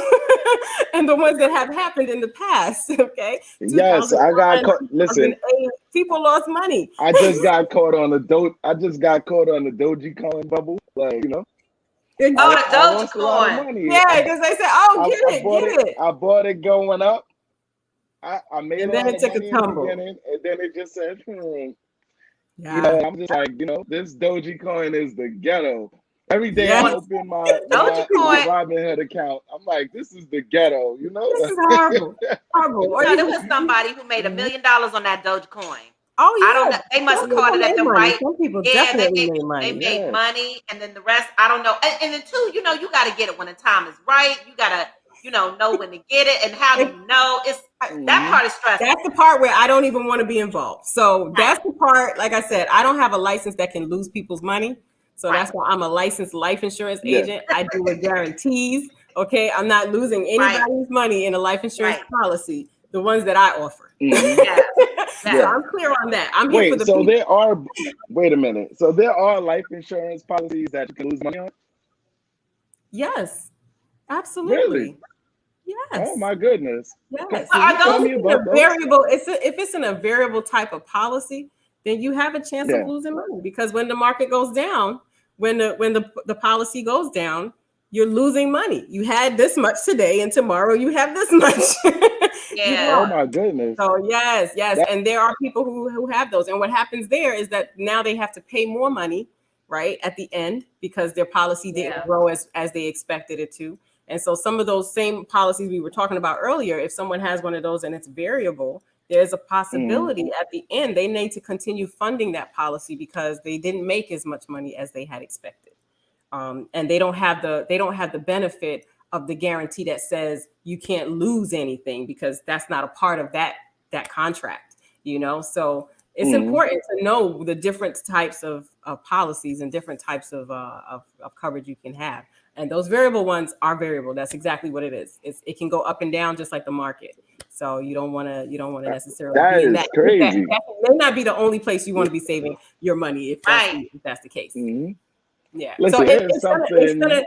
and the ones that have happened in the past. Okay. Yes, I got caught. Listen, people lost money. I just got caught on the Dogecoin bubble. Like, the Dogecoin. Yeah, because they said, get it. I bought it going up. I made and then it took a tumble. And then it just said, I'm just like, this Dogecoin is the ghetto. Every day I open my Robinhood account, I'm like, this is the ghetto, This is horrible. There was somebody who made $1 million on that Dogecoin. Oh yeah, I don't know. They must have caught it at the right. Some people definitely made money. They made money, and then the rest, I don't know. And then too, you got to get it when the time is right. You got to, know when to get it and how to know. It's that part is stressful. That's the part where I don't even want to be involved. So that's the part. Like I said, I don't have a license that can lose people's money. So that's why I'm a licensed life insurance agent. I do with guarantees. Okay, I'm not losing anybody's money in a life insurance policy. The ones that I offer. So I'm clear on that. I'm here for the people. Wait a minute. So there are life insurance policies that you can lose money on? Yes, absolutely. Really? Yes. Oh my goodness. Yes. Are those variable? If it's in a variable type of policy, then you have a chance of losing money, because when the market goes down, when the policy goes down, you're losing money. You had this much today, and tomorrow you have this much. Oh my goodness. So yes, and there are people who have those, and what happens there is that now they have to pay more money, right, at the end, because their policy didn't grow as they expected it to. And so some of those same policies we were talking about earlier, if someone has one of those and it's variable, there's a possibility at the end they need to continue funding that policy because they didn't make as much money as they had expected. And they don't have the benefit of the guarantee that says you can't lose anything, because that's not a part of that contract, you know? So it's important to know the different types of policies and different types of coverage you can have. And those variable ones are variable. That's exactly what it is. It can go up and down just like the market. So you don't want to necessarily That be in is that. crazy. That may not be the only place you want to be saving your money if that's the case. Yeah. Listen, So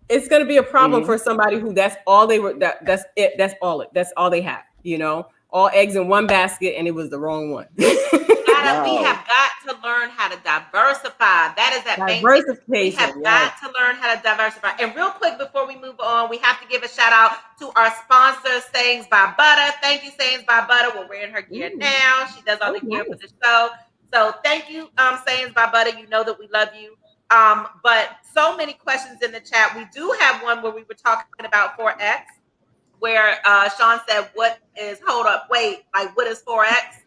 it's gonna be a problem for somebody who that's all they were. That's it. That's all they have. You know, all eggs in one basket, and it was the wrong one. We have got to learn how to diversify. That is that diversification. We have got to learn how to diversify. And real quick, before we move on, we have to give a shout out to our sponsor, Sayings by Butter. Thank you, Sayings by Butter. We're wearing her gear now. She does all the gear for the show. So thank you, Sayings by Butter. You know that we love you. But so many questions in the chat. We do have one where we were talking about Forex, where Sean said, what is what is Forex?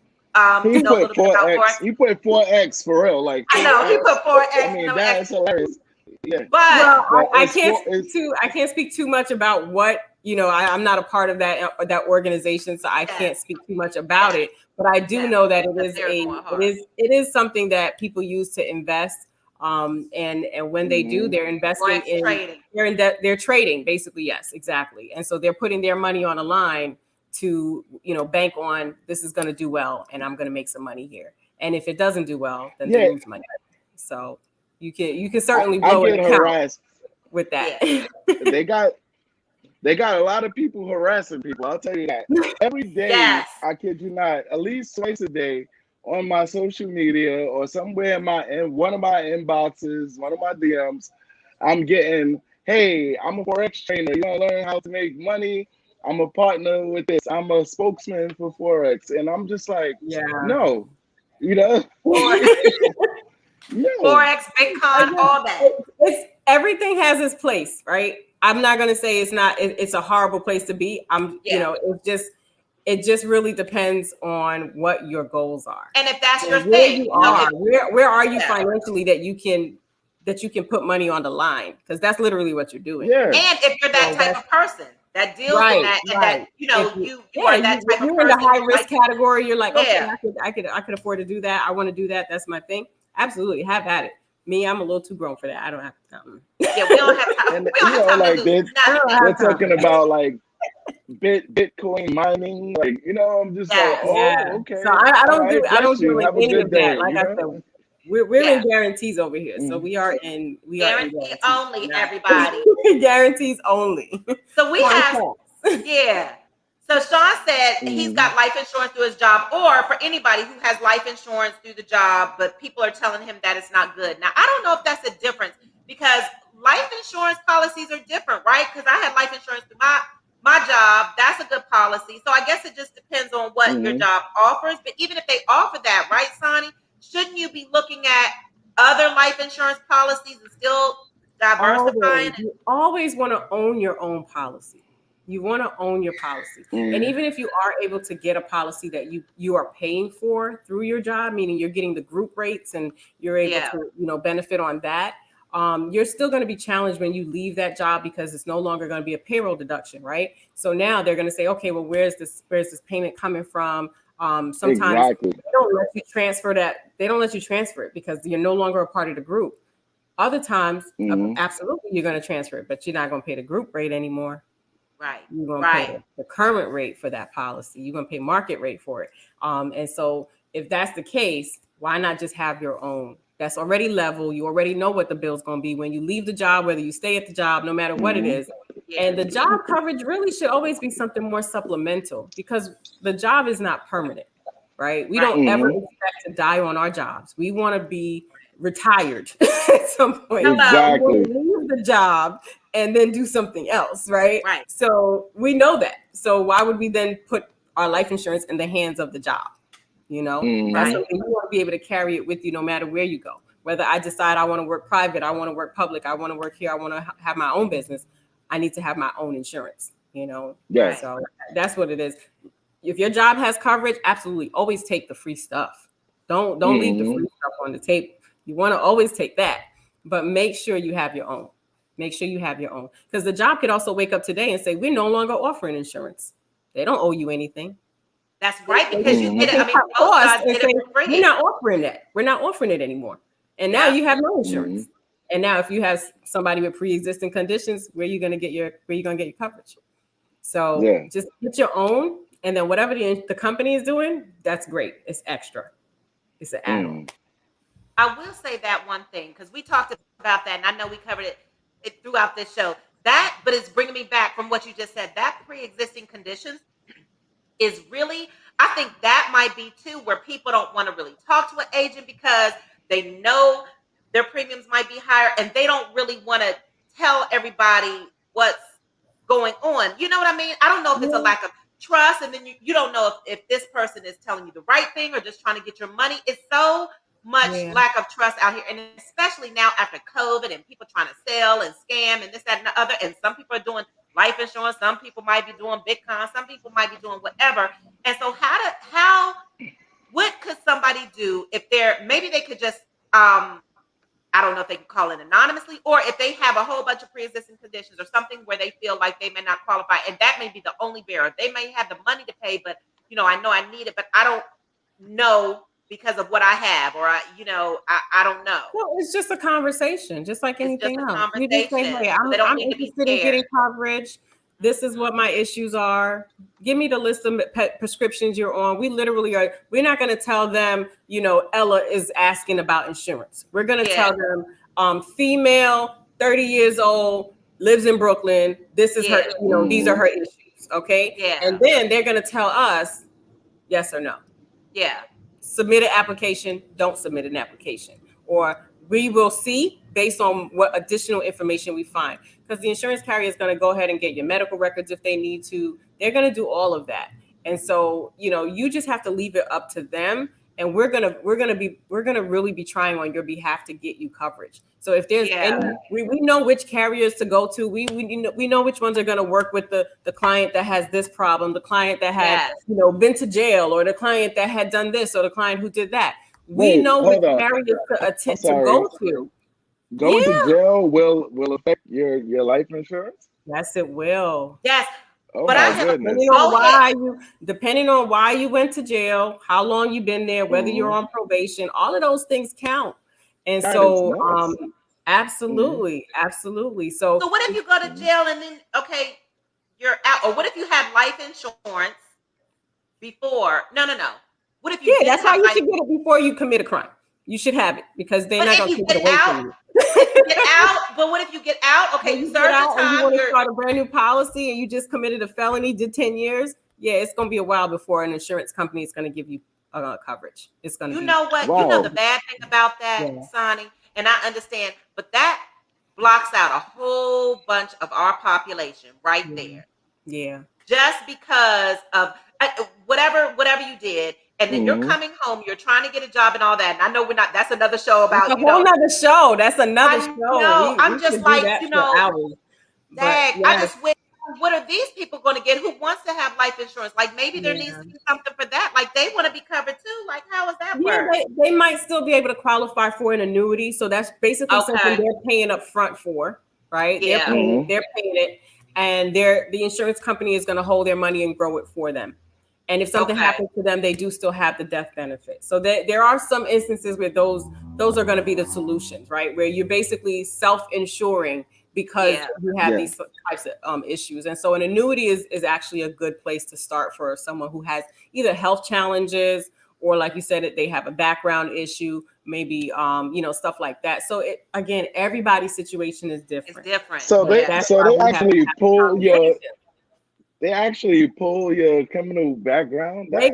He put 4X. He put 4X for real. Like, I know he put 4X. I mean, that's hilarious. Yeah. But I can't speak too much about what, you know, I'm not a part of that organization, so I can't speak too much about it. But I do know that it is something that people use to invest. And when they do, they're investing they're trading, basically. Yes, exactly. And so they're putting their money on a line to, you know, bank on, this is going to do well and I'm going to make some money here. And if it doesn't do well, then they lose money. So you can certainly blow an account with that. They got a lot of people harassing people. I'll tell you that. Every day, I kid you not, at least twice a day on my social media or somewhere in one of my inboxes, one of my DMs, I'm getting, hey, I'm a Forex trainer. You want to learn how to make money? I'm a partner with this. I'm a spokesman for Forex. And I'm just like, no, you know? No. Forex, Bitcoin, all that. Everything has its place, right? I'm not going to say it's a horrible place to be. You know, it just really depends on what your goals are. And if that's your where thing. You are, where are you financially that you can put money on the line? Because that's literally what you're doing. Yeah. And if you're that type of person that deals in that, and that, you know, you are that type of person. You're in the high risk category. You're like, okay, I could afford to do that. I want to do that. That's my thing. Absolutely, have at it. Me, I'm a little too grown for that. I don't have time. Yeah, we don't have time. And, you know, like they're talking about like Bitcoin mining, like, you know, I'm just like, okay. So I don't do any of that. Like I said, we're in guarantees over here, so we are in guarantees only, everybody. Guarantees only. So we have So Sean said he's got life insurance through his job, or for anybody who has life insurance through the job, but people are telling him that it's not good. Now, I don't know if that's a difference, because life insurance policies are different, right? Because I had life insurance through my job. That's a good policy. So I guess it just depends on what your job offers. But even if they offer that, right, Sonny, shouldn't you be looking at other life insurance policies and still diversifying? You always want to own your own policy. You want to own your policy. And even if you are able to get a policy that you are paying for through your job, meaning you're getting the group rates and you're able to, you know, benefit on that, you're still going to be challenged when you leave that job, because it's no longer going to be a payroll deduction, right? So now they're going to say, okay, well, where's this payment coming from? Sometimes they don't let you transfer that. They don't let you transfer it because you're no longer a part of the group. Other times, absolutely, you're going to transfer it, but you're not going to pay the group rate anymore. Right. You're going to pay the current rate for that policy. You're going to pay market rate for it. And so if that's the case, why not just have your own? That's already level. You already know what the bill's going to be when you leave the job, whether you stay at the job, no matter what it is. And the job coverage really should always be something more supplemental, because the job is not permanent, right? We don't ever expect to die on our jobs. We want to be retired at some point. Exactly. Leave the job and then do something else, right? Right. So we know that. So why would we then put our life insurance in the hands of the job? You know, that's something you want to be able to carry it with you no matter where you go. Whether I decide I want to work private, I want to work public, I want to work here, I want to have my own business, I need to have my own insurance, you know? Yeah. So that's what it is. If your job has coverage, absolutely always take the free stuff. Don't leave the free stuff on the table. You want to always take that, but make sure you have your own. Make sure you have your own, because the job could also wake up today and say, we're no longer offering insurance. They don't owe you anything. That's right, because you did it. I mean, cut most costs jobs and did say, it for free. we're not offering that. We're not offering it anymore. And now Yeah. you have no insurance. And now if you have somebody with pre-existing conditions, where you going to get your coverage? So just get your own, and then whatever the company is doing, that's great. It's extra. It's an add-on. I will say that one thing, because we talked about that, and I know we covered it throughout this show. But it's bringing me back from what you just said. That pre-existing conditions is really, I think that might be too, where people don't want to really talk to an agent because they know their premiums might be higher, and they don't really want to tell everybody what's going on. You know what I mean? I don't know if it's a lack of trust, and then you don't know if this person is telling you the right thing or just trying to get your money. It's so much lack of trust out here, and especially now after COVID and people trying to sell and scam and this, that, and the other. And some people are doing life insurance, some people might be doing Bitcoin, some people might be doing whatever. And so what could somebody do if maybe they could just I don't know if they can call it anonymously, or if they have a whole bunch of pre-existing conditions or something where they feel like they may not qualify, and that may be the only barrier. They may have the money to pay, but I know I need it, but I don't know because of what I have, or I don't know. Well, it's just a conversation, just like anything else. You just say, hey, So they don't I'm need to be interested in scared. getting coverage. This is what my issues are. Give me the list of prescriptions you're on. We literally are. We're not going to tell them, Ella is asking about insurance. We're going to tell them, female, 30 years old, lives in Brooklyn. This is her, these are her issues. Okay. Yeah. And then they're going to tell us yes or no. Yeah. Submit an application, don't submit an application. Or we will see based on what additional information we find. Because the insurance carrier is going to go ahead and get your medical records if they need to. They're going to do all of that. And so, you just have to leave it up to them. And we're gonna really be trying on your behalf to get you coverage. So if there's any, we know which carriers to go to. We know which ones are gonna work with the client that has this problem, the client that had been to jail, or the client that had done this, or the client who did that. We know which carriers to go to. Going to jail will affect your life insurance? Yes, it will. Yes. Oh, but my I have goodness. Depending on why you went to jail, how long you've been there, whether you're on probation, all of those things count. And absolutely. So what if you go to jail and then you're out? Or what if you had life insurance before? No. What if you that's how you should get it before you commit a crime. You should have it, because they're not going to take it away from you. Get out, but what if you get out? Okay, you served the time. You want to start a brand new policy, and you just committed a felony, did 10 years. Yeah, it's going to be a while before an insurance company is going to give you coverage. It's going to. You know what? Wow. You know the bad thing about that, Sonny, and I understand, but that blocks out a whole bunch of our population right there. Yeah. Just because of whatever you did. And then you're coming home, you're trying to get a job and all that. And I know that's another show about, That's a whole nother show. That's another show. No, I'm just like, I just wish, what are these people going to get who wants to have life insurance? Like maybe there needs to be something for that. Like they want to be covered too. Like how is that work? They might still be able to qualify for an annuity. So that's basically something they're paying up front for, right? Yeah. They're paying it. And the insurance company is going to hold their money and grow it for them. And if something happens to them, they do still have the death benefit. So there are some instances where those are going to be the solutions, right? Where you're basically self-insuring because you have these types of issues. And so an annuity is actually a good place to start for someone who has either health challenges, or like you said, they have a background issue, maybe, stuff like that. So again, everybody's situation is different. It's different. So they actually pull your criminal background. They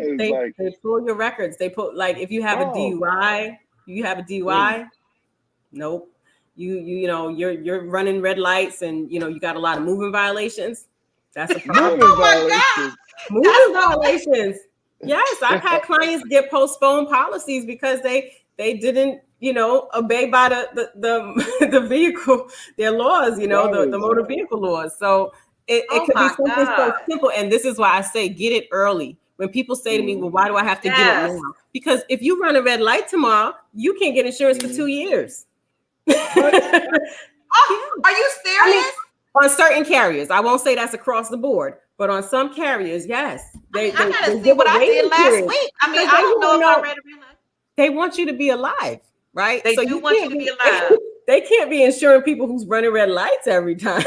pull your records. They put, like, if you have a DUI, nope. You're running red lights, and you got a lot of moving violations. That's a problem. Moving violations. Yes, I've had clients get postponed policies because they didn't obey by the vehicle, their laws, the motor vehicle laws. So it could be something so simple. And this is why I say get it early. When people say to me, well, why do I have to get it now? Because if you run a red light tomorrow, you can't get insurance for 2 years. Oh, are you serious? On certain carriers. I won't say that's across the board, but on some carriers, yes. I gotta see give what a I did waiting last period. week. I mean, Because I don't know if I'm ready to realize. They want you to be alive, right? They do want you to be alive. They can't be insuring people who's running red lights every time.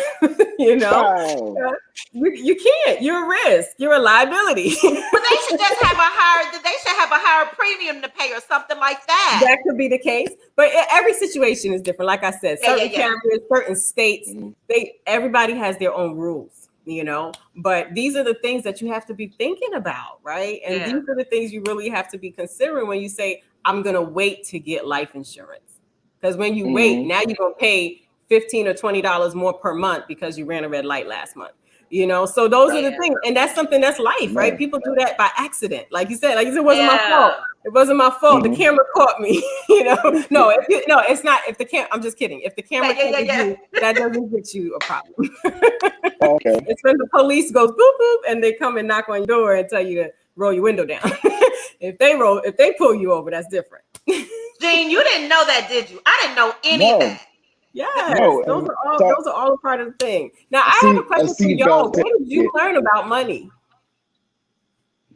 You know, Wow. you can't. You're a risk. You're a liability. But they should just have a higher premium to pay or something like that. That could be the case, but every situation is different. Like I said, certain carriers, certain states, everybody has their own rules, you know. But these are the things that you have to be thinking about, right? And these are the things you really have to be considering when you say, "I'm going to wait to get life insurance." Because when you wait, now you're gonna pay $15 or $20 more per month because you ran a red light last month. You know, so those are the things, and that's something that's life, right? People do that by accident, like you said. It wasn't my fault. It wasn't my fault. The camera caught me. You know, no, it's not. If the camera, I'm just kidding. If the camera catches you, that doesn't get you a problem. Okay. It's when the police goes boop boop, and they come and knock on your door and tell you to roll your window down. If they pull you over, that's different. Gene, you didn't know that, did you? I didn't know any of that. Yes, those are all a part of the thing. Now, I have a question for y'all. Where did you learn about money?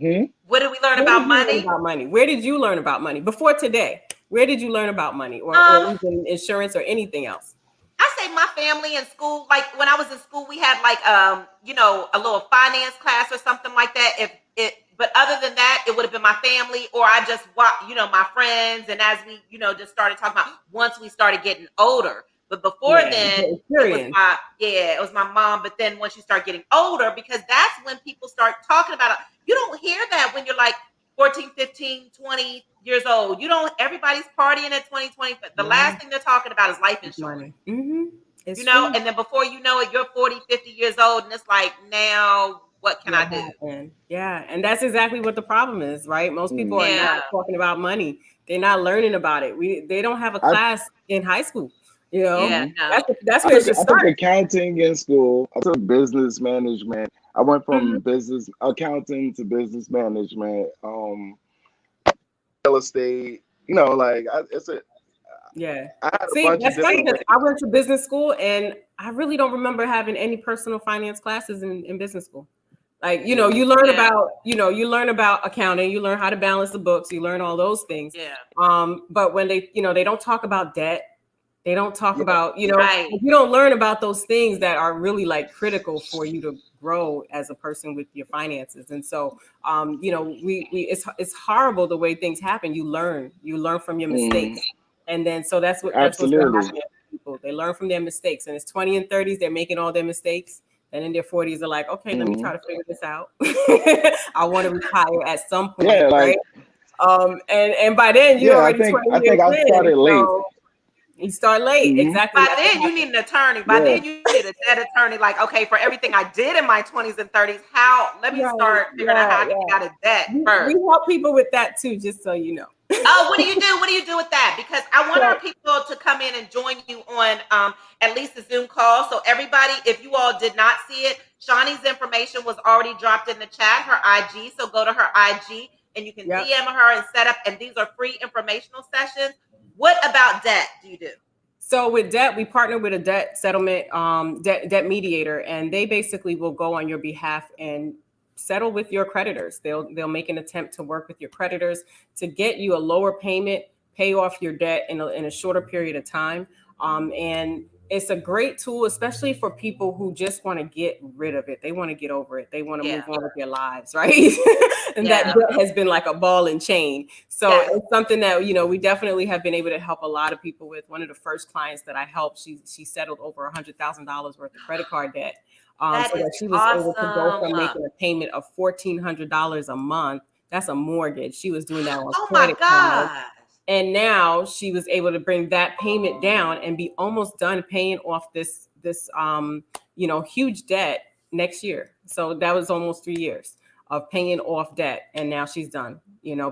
What did we learn about money? Where did you learn about money before today? Where did you learn about money, or even insurance or anything else? I say my family in school, like when I was in school, we had like a little finance class or something like that. But other than that, it would have been my family, or I just watched, my friends. And as we, just started talking about once we started getting older. But before then, it was my mom. But then once you start getting older, because that's when people start talking about it. You don't hear that when you're like 14, 15, 20 years old. Everybody's partying at 20, 20. But the last thing they're talking about is life insurance. And then before you know it, you're 40, 50 years old. And it's like, now what can I do? Yeah. And that's exactly what the problem is, right? Most people are not talking about money. They're not learning about it. They don't have a class in high school. That's where it should start. I took accounting in school. I took business management. I went from business accounting to business management, real estate. That's funny because I went to business school and I really don't remember having any personal finance classes in business school. Like, you learn about accounting, you learn how to balance the books, you learn all those things. But when they don't talk about debt, they don't talk about, you don't learn about those things that are really like critical for you to grow as a person with your finances. And so, it's horrible the way things happen. You learn from your mistakes. And then, so that's what's happening to people. They learn from their mistakes, and it's 20 and 30s. They're making all their mistakes. And in their 40s, they're like, okay, let me try to figure this out. I want to retire at some point, right? And by then you're already 20 I think I started late. So you start late, exactly. By then you need an attorney. By then you need a debt attorney. Like, okay, for everything I did in my 20s and 30s, let me start figuring out how to get out of debt first. We help people with that too, just so you know. Oh, what do you do? What do you do with that? Because I want our people to come in and join you on at least a Zoom call. So everybody, if you all did not see it, Shawnee's information was already dropped in the chat, her IG. So go to her IG and you can DM her and set up. And these are free informational sessions. What about debt do you do? So with debt, we partner with a debt settlement, debt mediator, and they basically will go on your behalf and settle with your creditors. They'll make an attempt to work with your creditors to get you a lower payment, pay off your debt in a shorter period of time. And it's a great tool, especially for people who just want to get rid of it. They want to get over it. They want to move on with their lives, right? And that debt has been like a ball and chain. So it's something that, we definitely have been able to help a lot of people with. One of the first clients that I helped, she settled over $100,000 worth of credit card debt. So that she was able to go from making a payment of $1,400 a month. That's a mortgage. She was doing that on credit card. And now she was able to bring that payment down and be almost done paying off this huge debt next year. So that was almost 3 years of paying off debt. And now she's done,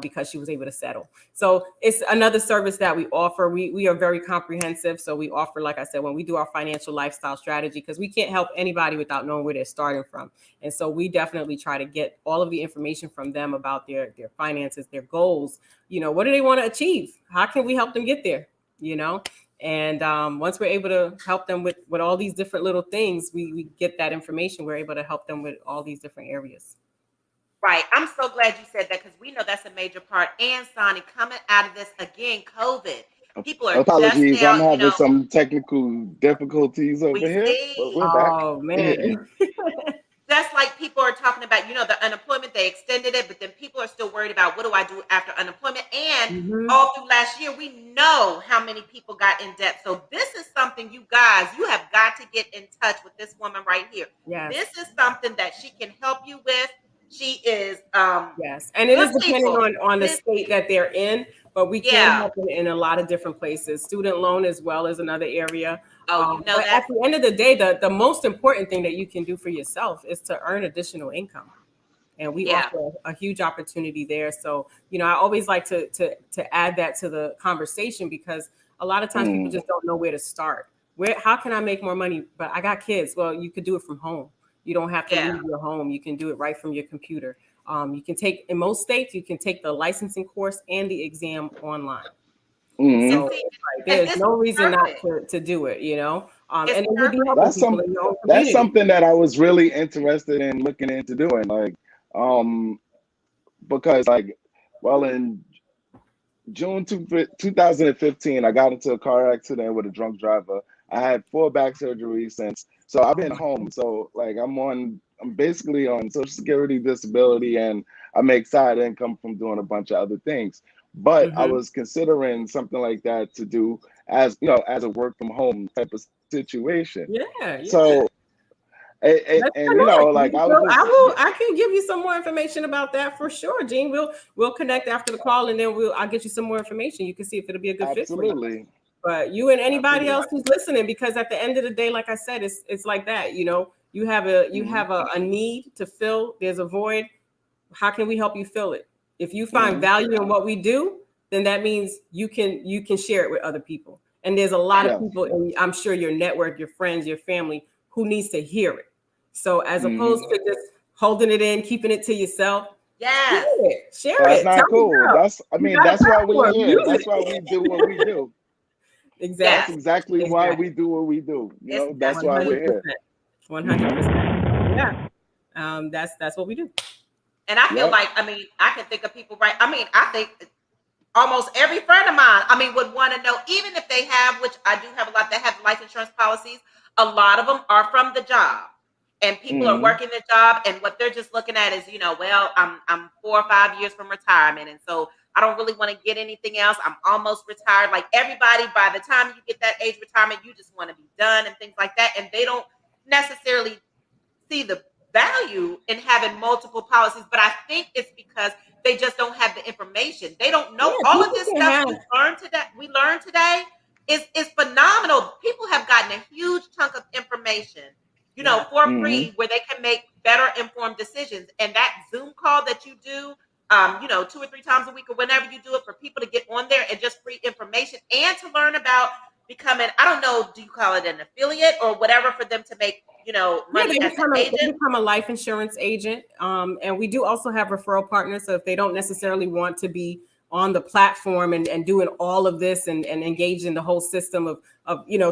because she was able to settle. So it's another service that we offer. We are very comprehensive. So we offer, like I said, when we do our financial lifestyle strategy, because we can't help anybody without knowing where they're starting from. And so we definitely try to get all of the information from them about their finances, their goals. What do they want to achieve? How can we help them get there? And once we're able to help them with all these different little things, we get that information. We're able to help them with all these different areas. Right. I'm so glad you said that because we know that's a major part. And Sonny, coming out of this again, COVID, people are just Apologies, I'm now, having some technical difficulties over we here, but see. we're back. Oh man. Just like people are talking about, the unemployment, they extended it, but then people are still worried about what do I do after unemployment? And all through last year, we know how many people got in debt. So this is something you have got to get in touch with this woman right here. Yes. This is something that she can help you with. She is yes, and it is depending on the This- state that they're in, but we can Yeah. help in a lot of different places. Student loan as well is another area. Oh, But that. at the end of the day, the most important thing that you can do for yourself is to earn additional income. And we offer a huge opportunity there. So, I always like to add that to the conversation because a lot of times people just don't know where to start. How can I make more money? But I got kids. Well, you could do it from home. You don't have to leave your home. You can do it right from your computer. You can in most states, you can take the licensing course and the exam online. So there's no reason not to do it, and then you'll be helping people in your own community. That's something that I was really interested in looking into doing, because in June 2015, I got into a car accident with a drunk driver. I had 4 back surgeries since, so I've been home. So I'm basically on Social Security disability, and I make side income from doing a bunch of other things. But I was considering something like that to do as a work from home type of situation. Yeah. So, I can give you some more information about that for sure, Gene. We'll connect after the call, and then I'll get you some more information. You can see if it'll be a good fit for you. But you and anybody else who's listening, because at the end of the day, like I said, it's like that. You have a need to fill. There's a void. How can we help you fill it? If you find value in what we do, then that means you can share it with other people. And there's a lot of people, and I'm sure your network, your friends, your family, who needs to hear it. So as opposed to just holding it in, keeping it to yourself, share it. That's not cool. That's why we're here. That's why we do what we do. Exactly. That's exactly why we do what we do. That's why we're here. 100%. Yeah. That's what we do. And I feel like, I can think of people, right? I think almost every friend of mine, would want to know, even if they have, which I do have a lot that have life insurance policies, a lot of them are from the job. And people are working the job, and what they're just looking at is, I'm 4 or 5 years from retirement, and so I don't really want to get anything else. I'm almost retired. Like everybody, by the time you get that age retirement, you just want to be done and things like that. And they don't necessarily see the value in having multiple policies, but I think it's because they just don't have the information. They don't know all of this stuff we learned today is phenomenal. People have gotten a huge chunk of information, for free, where they can make better informed decisions. And that Zoom call that you do, 2 or 3 times a week or whenever you do it, for people to get on there and just free information and to learn about becoming, I don't know, do you call it an affiliate or whatever, for them to make, money as an agent? They become a life insurance agent. And we do also have referral partners. So if they don't necessarily want to be on the platform and doing all of this and engage in the whole system of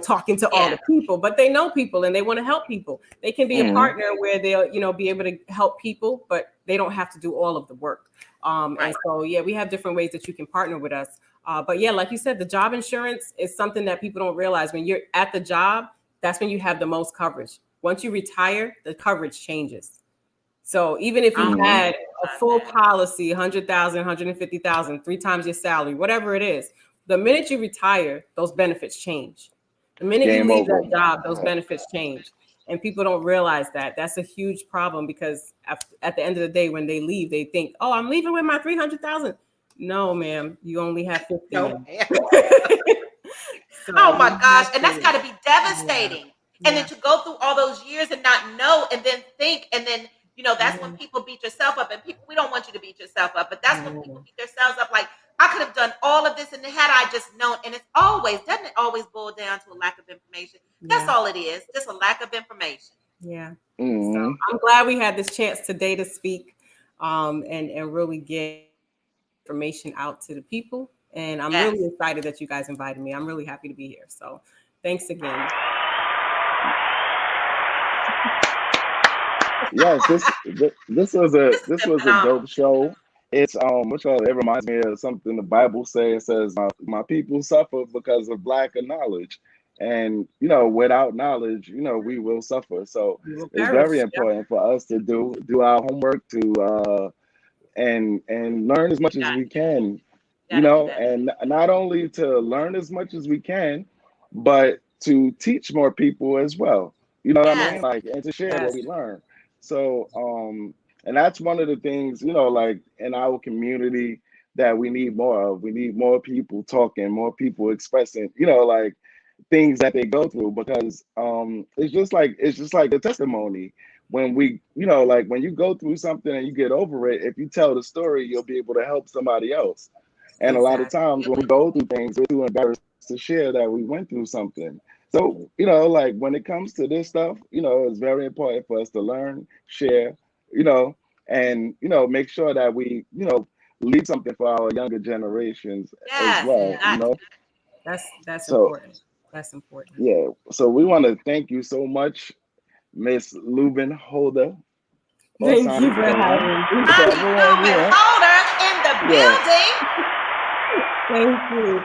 talking to all the people, but they know people and they want to help people, they can be a partner where they'll, be able to help people, but they don't have to do all of the work. And so, we have different ways that you can partner with us. But like you said, the job insurance is something that people don't realize. When you're at the job, that's when you have the most coverage. Once you retire, the coverage changes. So even if you had a full policy, 100,000, 150,000, 3 times your salary, whatever it is, the minute you retire, those benefits change. The minute you leave that job, those benefits change. And people don't realize that. That's a huge problem, because at the end of the day, when they leave, they think, oh, I'm leaving with my 300,000. No, ma'am, you only have 50. No, oh my gosh. And that's got to be devastating. And then to go through all those years and not know, and then think, and then, that's when people beat yourself up. And we don't want you to beat yourself up, but that's when people beat themselves up. Like, I could have done all of this, and had I just known. And doesn't it always boil down to a lack of information? That's all it is, just a lack of information. Yeah. So I'm glad we had this chance today to speak and really get information out to the people And I'm Yes. really excited that you guys invited me. I'm really happy to be here. So thanks again. Yes, this was a dope show. It's it reminds me of something the Bible says. It says, "My people suffer because of lack of knowledge," and without knowledge, we will suffer. So You will it's perish. very important for us to do our homework and learn as much as we can, Gotta do that. and not only to learn as much as we can, but to teach more people as well. You know what I Yes. mean? Like, and to share what Yes. we learn. So, and that's one of the things, like in our community that we need more of. We need more people talking, more people expressing, like things that they go through, because it's just like a testimony. When we, like when you go through something and you get over it, if you tell the story, you'll be able to help somebody else. And a lot of Exactly. times when we go through things, we're too embarrassed to share that we went through something. So, like when it comes to this stuff, it's very important for us to learn, share, and, make sure that we, leave something for our younger generations as Yes. well, That's So, important. That's important. yeah. So we want to thank you so much, Miss Lubin Holder. Thank Sonny, you for having me. So Sonny everyone, Lubin Holder in the building.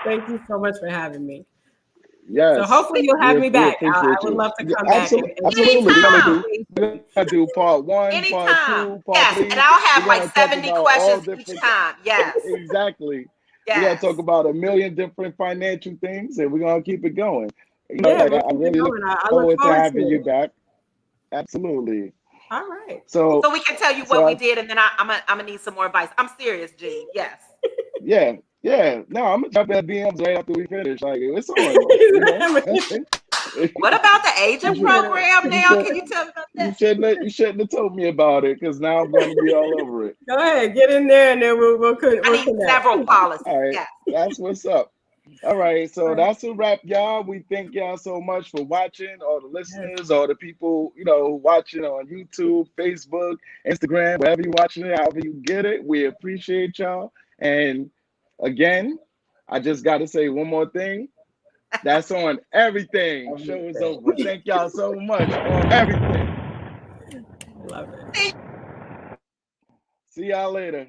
Thank you so much for having me. yes. So hopefully you'll have me we back. I appreciate would you. love to come Absolutely, back. absolutely. Anytime. We're gonna do part 1, part Anytime. 2, part Yes. 3. And I'll have We're like gonna talk 70 about all questions each different. time. Yes. Exactly. We're gonna Yes. talk about a million different financial things, and we're gonna keep it going. Yeah, Like we'll I keep it really look going. I look forward to forward having to you it. back. Absolutely. All right. So So we can tell you what we did, and then I'm gonna need some more advice. I'm serious, G. Yes. yeah. No, I'm gonna jump at DMs right after we finish. Like it's on. What about the agent program now? Can you tell me about that? You shouldn't have told me about it, because now I'm going to be all over it. Go ahead, get in there, and then we'll I need connect. several policies. All right, Yes. that's what's up. All right, so that's a wrap, y'all. We thank y'all so much for watching, all the listeners, all the people, watching on YouTube, Facebook, Instagram, wherever you're watching it, however you get it. We appreciate y'all. And again, I just got to say one more thing. That's on everything. Show is over. Thank y'all so much on everything. Love it. See y'all later.